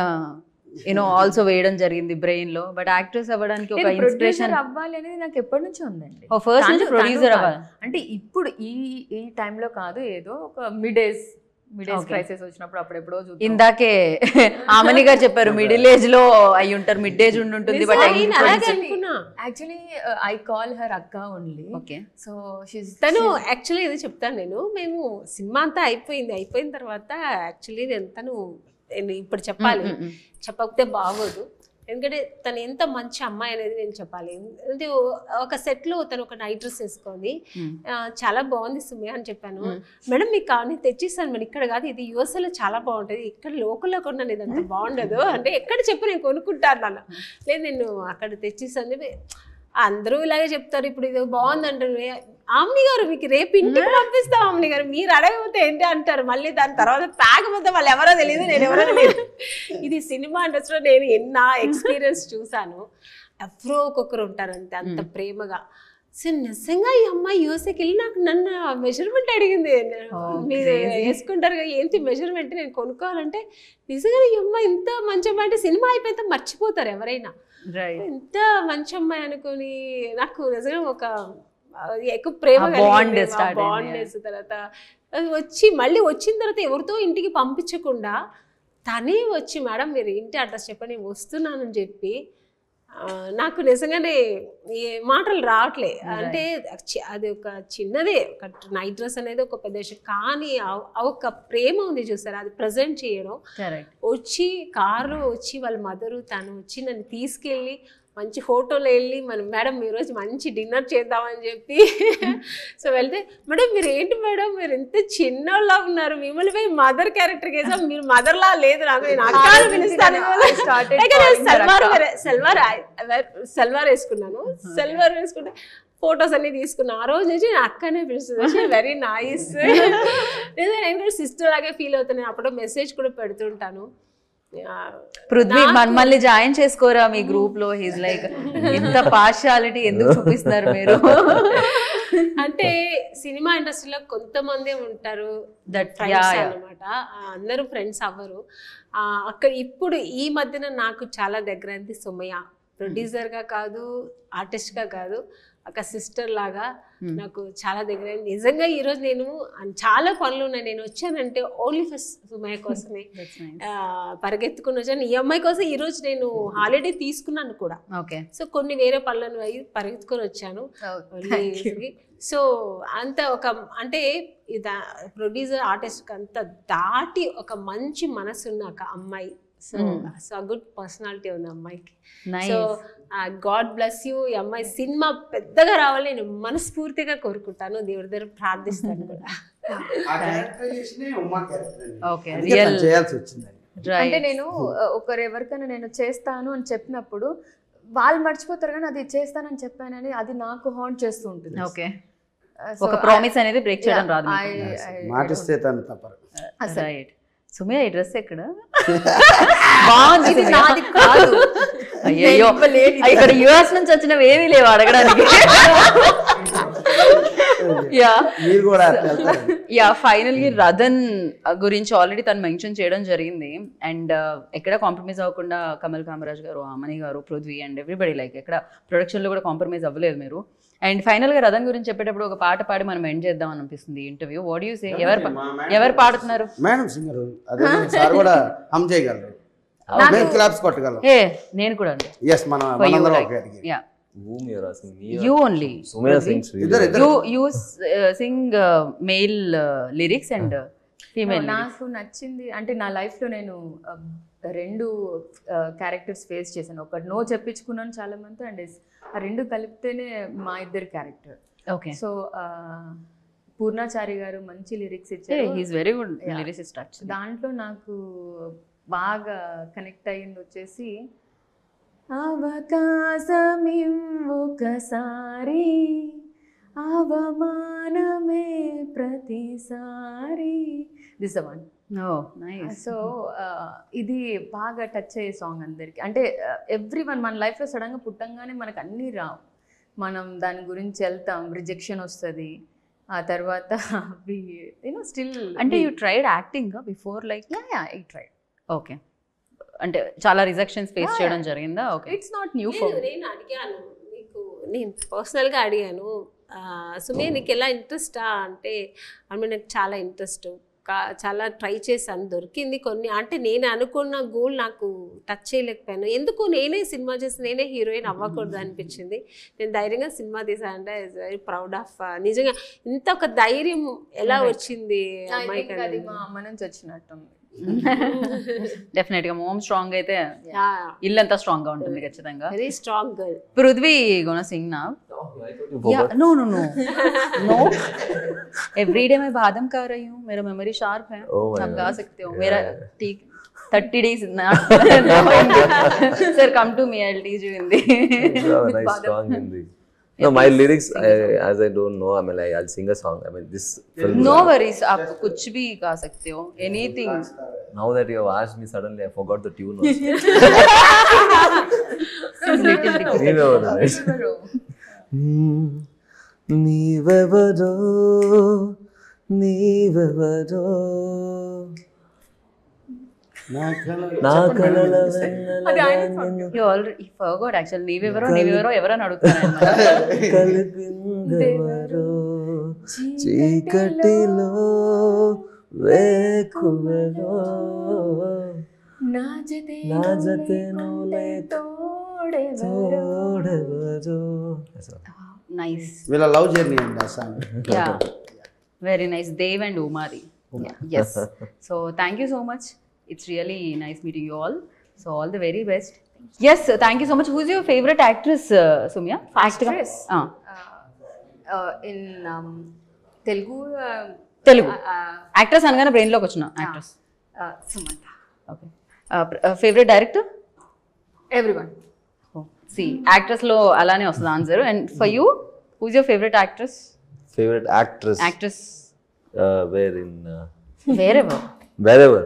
ఆల్సో వేయడం జరిగింది బ్రెయిన్ లో. బట్ యాక్ట్రెస్ అవ్వడానికి ఒక ఇన్స్పిరేషన్ అవ్వాలి అనేది నాకు ఎప్పటి నుంచో ఉందండి. ఫస్ట్ నుంచి ప్రొడ్యూసర్ అవ్వాలి అంటే ఇప్పుడు ఈ టైంలో కాదు, ఏదో ఒక మిడ్ ఏజ్ క్రైసిస్ వచ్చినప్పుడు అప్పుడెప్పుడో చూద్దాం. ఇందాకే ఆమని గారు చెప్పారు మిడిల్ ఏజ్ లో అయి ఉంటారు, మిడ్ ఏజ్ ఉంటుంది. But actually I call her అక్క ఓన్లీ. ఓకే. సో తను యాక్చువల్లీ ఇది చెప్తాను నేను. మేము సినిమా అంతా అయిపోయిన తర్వాత యాక్చువల్లీ తను ఇప్పుడు చెప్పాలి, చెప్పకపోతే బాగోదు. ఎందుకంటే తను ఎంత మంచి అమ్మాయి అనేది నేను చెప్పాలి. అంటే ఒక సెట్లో తను ఒక నైట్ డ్రెస్ వేసుకొని చాలా బాగుంది సుమయ్య అని చెప్పాను. మేడం మీకు కానీ తెచ్చిస్తాను మేడం, ఇక్కడ కాదు ఇది యూఎస్ఏలో చాలా బాగుంటుంది, ఇక్కడ లోకల్లో కొన్నాను ఇది అంత బాగుండదు అంటే ఎక్కడ చెప్పి నేను కొనుక్కుంటాను అన్న. లేదు నేను అక్కడ తెచ్చిస్తాను చెప్పి అందరూ ఇలాగే చెప్తారు. ఇప్పుడు ఇది బాగుంది అంటారు. ఆమ్ని గారు మీకు రేపు ఇంటికి పంపిస్తాం ఆమ్ని గారు, మీరు అడగకపోతే ఏంటి అంటారు. మళ్ళీ దాని తర్వాత తాగకపోతే వాళ్ళు ఎవరో తెలియదు, నేను ఎవరో తెలియదు. ఇది సినిమా ఇండస్ట్రీలో నేను ఎన్నో ఎక్స్పీరియన్స్ చూసాను. ఎవరో ఒక్కొక్కరు ఉంటారు అంతే, అంత ప్రేమగా. సో నిజంగా ఈ అమ్మాయి యూఎస్ఏకి వెళ్ళి నన్ను మెజర్మెంట్ అడిగింది. మీరు వేసుకుంటారు కదా ఏంటి మెజర్మెంట్ నేను కొనుక్కోవాలంటే, నిజంగా ఈ అమ్మాయి ఇంత మంచి అమ్మాయి అంటే సినిమా అయిపోయితే మర్చిపోతారు ఎవరైనా. ఎంత మంచి అమ్మాయి అనుకుని నాకు నిజంగా ఒక ఎక్కువ ప్రేమ బాండ్నెస్. తర్వాత మళ్ళీ వచ్చిన తర్వాత ఎవరితో ఇంటికి పంపించకుండా తనే వచ్చి మేడం మీరు ఇంటి అడ్రస్ చెప్పండి నేను వస్తున్నానని చెప్పి నాకు నిజంగానే మాటలు రావట్లే. అంటే అది ఒక చిన్నదే, ఒక నైట్ డ్రెస్ అనేది ఒక పెద్ద విషయం, కానీ ఒక ప్రేమ ఉంది చూసారు అది ప్రజెంట్ చేయడం. వచ్చి కారులో వచ్చి వాళ్ళ మదరు తను వచ్చి నన్ను తీసుకెళ్ళి మంచి హోటల్లో వెళ్ళి మేడం ఈరోజు మంచి డిన్నర్ చేద్దామని చెప్పి సో వెళ్తే మేడం మీరు ఏంటి మేడం మీరు ఎంత చిన్నలా ఉన్నారు, మిమ్మల్ని పోయి మదర్ క్యారెక్టర్ వేసాం, మీరు మదర్లా లేదు నాకు, నేను అక్కలు పిలుస్తాను. సల్వార్ వేసుకున్నాను, సల్వార్ వేసుకుంటే ఫొటోస్ అన్ని తీసుకున్నా. ఆ రోజు నుంచి నేను అక్కనే పిలుస్తుంది, వెరీ నైస్. నేను కూడా సిస్టర్ లాగే ఫీల్ అవుతాను. అప్పుడు మెసేజ్ కూడా పెడుతుంటాను. పృథ్వీ మమ్మల్ని జాయిన్ చేసుకోరా మీ గ్రూప్ లో, హీస్ లైక్ ఇంత పార్షియాలిటీ ఎందుకు చూపిస్తున్నారు మీరు? అంటే సినిమా ఇండస్ట్రీలో కొంతమంది ఉంటారు అన్నమాట, అందరూ ఫ్రెండ్స్ అవ్వరు. అక్కడ ఇప్పుడు ఈ మధ్యన నాకు చాలా దగ్గరైంది సుమయ్య. ప్రొడ్యూసర్గా కాదు, ఆర్టిస్ట్గా కాదు, ఒక సిస్టర్ లాగా నాకు చాలా దగ్గర. నిజంగా ఈరోజు నేను చాలా పనులు ఉన్నాయి, నేను వచ్చానంటే ఓన్లీ ఫస్ట్ సుమయ్య కోసమే పరిగెత్తుకుని వచ్చాను. ఈ అమ్మాయి కోసం ఈరోజు నేను హాలిడే తీసుకున్నాను కూడా. సో కొన్ని వేరే పనులను పరిగెత్తుకొని వచ్చాను. సో అంత ఒక అంటే ప్రొడ్యూసర్ ఆర్టిస్ట్ అంత దాటి ఒక మంచి మనసున్న ఒక అమ్మాయి. సో గుడ్ పర్సనాలిటీ ఉంది అమ్మాయికి. So God bless you. ఈ అమ్మాయి సినిమా పెద్దగా రావాలి నేను మనస్ఫూర్తిగా కోరుకుంటాను, దేవుడి దగ్గర ప్రార్థిస్తాను కూడా. అంటే నేను ఒకరు ఎవరికైనా నేను చేస్తాను అని చెప్పినప్పుడు వాళ్ళు మర్చిపోతారు, కానీ అది చేస్తానని చెప్పానని అది నాకు హాంట్ చేస్తూ ఉంటుంది. ఓకే, ఒక ప్రామిస్ అనేది బ్రేక్ చేయడం రాదు. మాటిస్తే తను తప్పరు. రైట్. సుమయ్య ఈ డ్రెస్ ఎక్కడ బాగుంది? నాది కాదు. అయ్యో ఇక్కడ యుఎస్ నుంచి వచ్చినవి ఏమీ లేవు అడగడానికి. యా ఫైనల్గా రథన్ గురించి ఆల్రెడీ తను మెన్షన్ చేయడం జరిగింది. అండ్ ఎక్కడ కాంప్రమైజ్ అవ్వకుండా కమల్ కామరాజ్ గారు, అమని గారు, పృథ్వీ అండ్ ఎవ్రీబడి లైక్ ఎక్కడ ప్రొడక్షన్లో కూడా కాంప్రమైజ్ అవ్వలేదు మీరు. అండ్ ఫైనల్గా రథన్ గురించి చెప్పేటప్పుడు ఒక పాట పాడి మనం ఎండ్ చేద్దాం అని అనిపిస్తుంది ఇంటర్వ్యూ. What you say? ఎవరు పాడుతున్నారు? మేడం సింగర్, అదే సార్ కూడా హమ్ చేయగలరు, మేము క్లాప్స్ కొట్టగలం. నేను కూడా అండి. yes మనందరం ఒకే category. Yeah Whom you are asking? Me you only. Sumaya sings really. You sing male lyrics and female. నాకు నచ్చింది అంటే నా లైఫ్లో నేను రెండు క్యారెక్టర్స్ ఫేస్ చేశాను. ఒకటి నో చెప్పించుకున్నాను చాలా మంది, అండ్ ఆ రెండు కలిపితేనే మా ఇద్దరు క్యారెక్టర్. ఓకే. సో పూర్ణాచారి గారు మంచి లిరిక్స్ ఇచ్చారు. He is very good lyricist. దాంట్లో నాకు బాగా కనెక్ట్ అయ్యింది వచ్చేసి అవకాశమివ్వొకసారి అవమానమే ప్రతిసారి. This the one. Oh nice. So ఇది బాగా టచ్ అయ్యే సాంగ్ అందరికి. అంటే ఎవ్రీ వన్ మన లైఫ్లో సడన్గా పుట్టంగానే మనకు అన్నీ రావు, మనం దాని గురించి వెళ్తాం, రిజెక్షన్ వస్తుంది, ఆ తర్వాత స్టిల్. అంటే you tried acting before like? I tried. Okay, అంటే చాలా రిజెక్షన్స్ ఫేస్ చేయడం జరిగిందా? Okay, it's not new for. నేను అడిగాను మీకు, నేను పర్సనల్గా అడిగాను, సుమే నీకు ఎలా ఇంట్రెస్టా అంటే, నాకు చాలా ఇంట్రెస్ట్, చాలా ట్రై చేశాను, దొరికింది కొన్ని, అంటే నేను అనుకున్న గోల్ నాకు టచ్ చేయలేకపోయాను, ఎందుకు నేనే సినిమా చేసి నేనే హీరోయిన్ అవ్వకూడదు అనిపించింది. నేను ధైర్యంగా సినిమా తీసాను. అంటే ఐ వెరీ ప్రౌడ్ ఆఫ్. నిజంగా ఇంత ఒక ధైర్యం ఎలా వచ్చింది అమ్మాయికి? అది మా అమ్మ నుంచి వచ్చినట్టుంది. డెఫినెట్ గా మోమ్ స్ట్రాంగ్ అయితే ఇల్లంతా స్ట్రాంగ్ గా ఉంటుంది ఖచ్చితంగా. Very strong girl. Prithvi gonna sing నా? No no no no, every day मैं बादाम खा रही हूँ, मेरा मेमोरी शार्प है, आप गा सकते हो. मेरा ठीक 30 days sir, come to me, I'll teach you Hindi. Nice song Hindi. No, my lyrics, as I don't know, I mean, like, I'll sing a song. I mean, this film. No worries, आप कुछ भी गा सकते हो, anything. Now that you have asked me, suddenly I forgot the tune also. నీవెవరో నీవెవరో నా కలల You already forgot actually. నీవెవరో ఎవరని అడుగుతాను. కలిపిందెవరో చీకటిలో వేకువలో నా జతే నువ్వే తోడెవరో. Nice. వీళ్ళ లవ్ జర్నీ అండి ఆ song. Yeah, very nice. Dev and Umari. Yes. So thank you so much. It's really nice meeting you all. So all the very best. Yes, thank you so much. Who's your favorite actress, Sumya? Actress? In Telugu. Actress అనగానే brain లోకి వచ్చిన actress. Samantha. Okay. Favourite director? Everyone. సి actress లో అలానే వస్తుంది ఆన్సర్. And for you, who's your favourite actress? Favorite actress? Actress. Where in? Wherever. Wherever.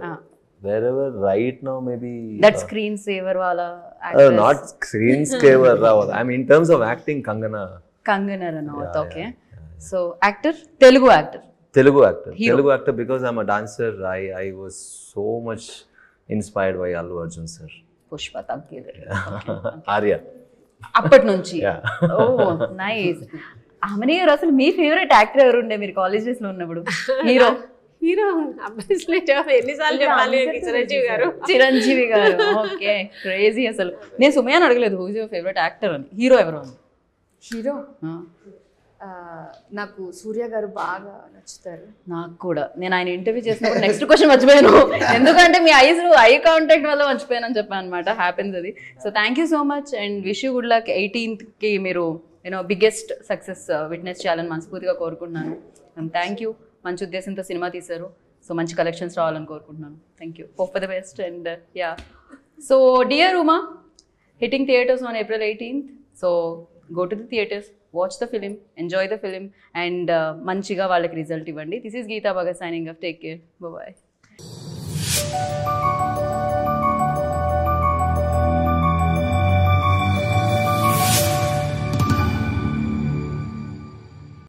Right now, maybe. That screensaver wala actress. Not screensaver. I mean, in terms of acting, Kangana. Kangana Ranaut. Yeah, Okay. yeah. So actor, Telugu actor. Telugu actor. Hero. Telugu actor because I'm a dancer. I was so much inspired by Allu Arjun sir. Pushpa Taggiru. Arya. అప్పటి నుంచి. Yeah. ఓ nice. ఆమెనే గారు అసలు మీ favourite actor ఎవరు ఉండే మీరు college days లో ఉన్నప్పుడు? హీరో ఎన్నిసార్లు చెప్పాలి? చిరంజీవి గారు. Okay, crazy. అసలు నేను సుమయాని అడగలేదు హూజ్ యువర్ ఫేవరెట్ యాక్టర్ అని. హీరో ఎవరు అని? హీరో నాకు సూర్య గారు బాగా నచ్చుతారు. నాకు కూడా. నేను ఆయన ఇంటర్వ్యూ చేసినప్పుడు నెక్స్ట్ క్వశ్చన్ మర్చిపోయాను, ఎందుకంటే మీ ఐ కాంటాక్ట్ వల్ల మర్చిపోయాను అని చెప్పాను అనమాట. హ్యాపెన్స్ అది. So thank you so much and wish you good luck. 18th మీరు బిగ్గెస్ట్ సక్సెస్ విట్నెస్ చేయాలని మనస్ఫూర్తిగా కోరుకుంటున్నాను. And thank you. మంచి ఉద్దేశంతో సినిమా తీశారు. సో మంచి కలెక్షన్స్ రావాలని కోరుకుంటున్నాను. Thank you. Hope for the best. And yeah, so dear Uma, hitting theatres on April 18th. So go to the theatres, watch the film, enjoy the film, and manchiga vallaki result ivandi. This is Geeta Bhagat signing off. Take care. Bye bye.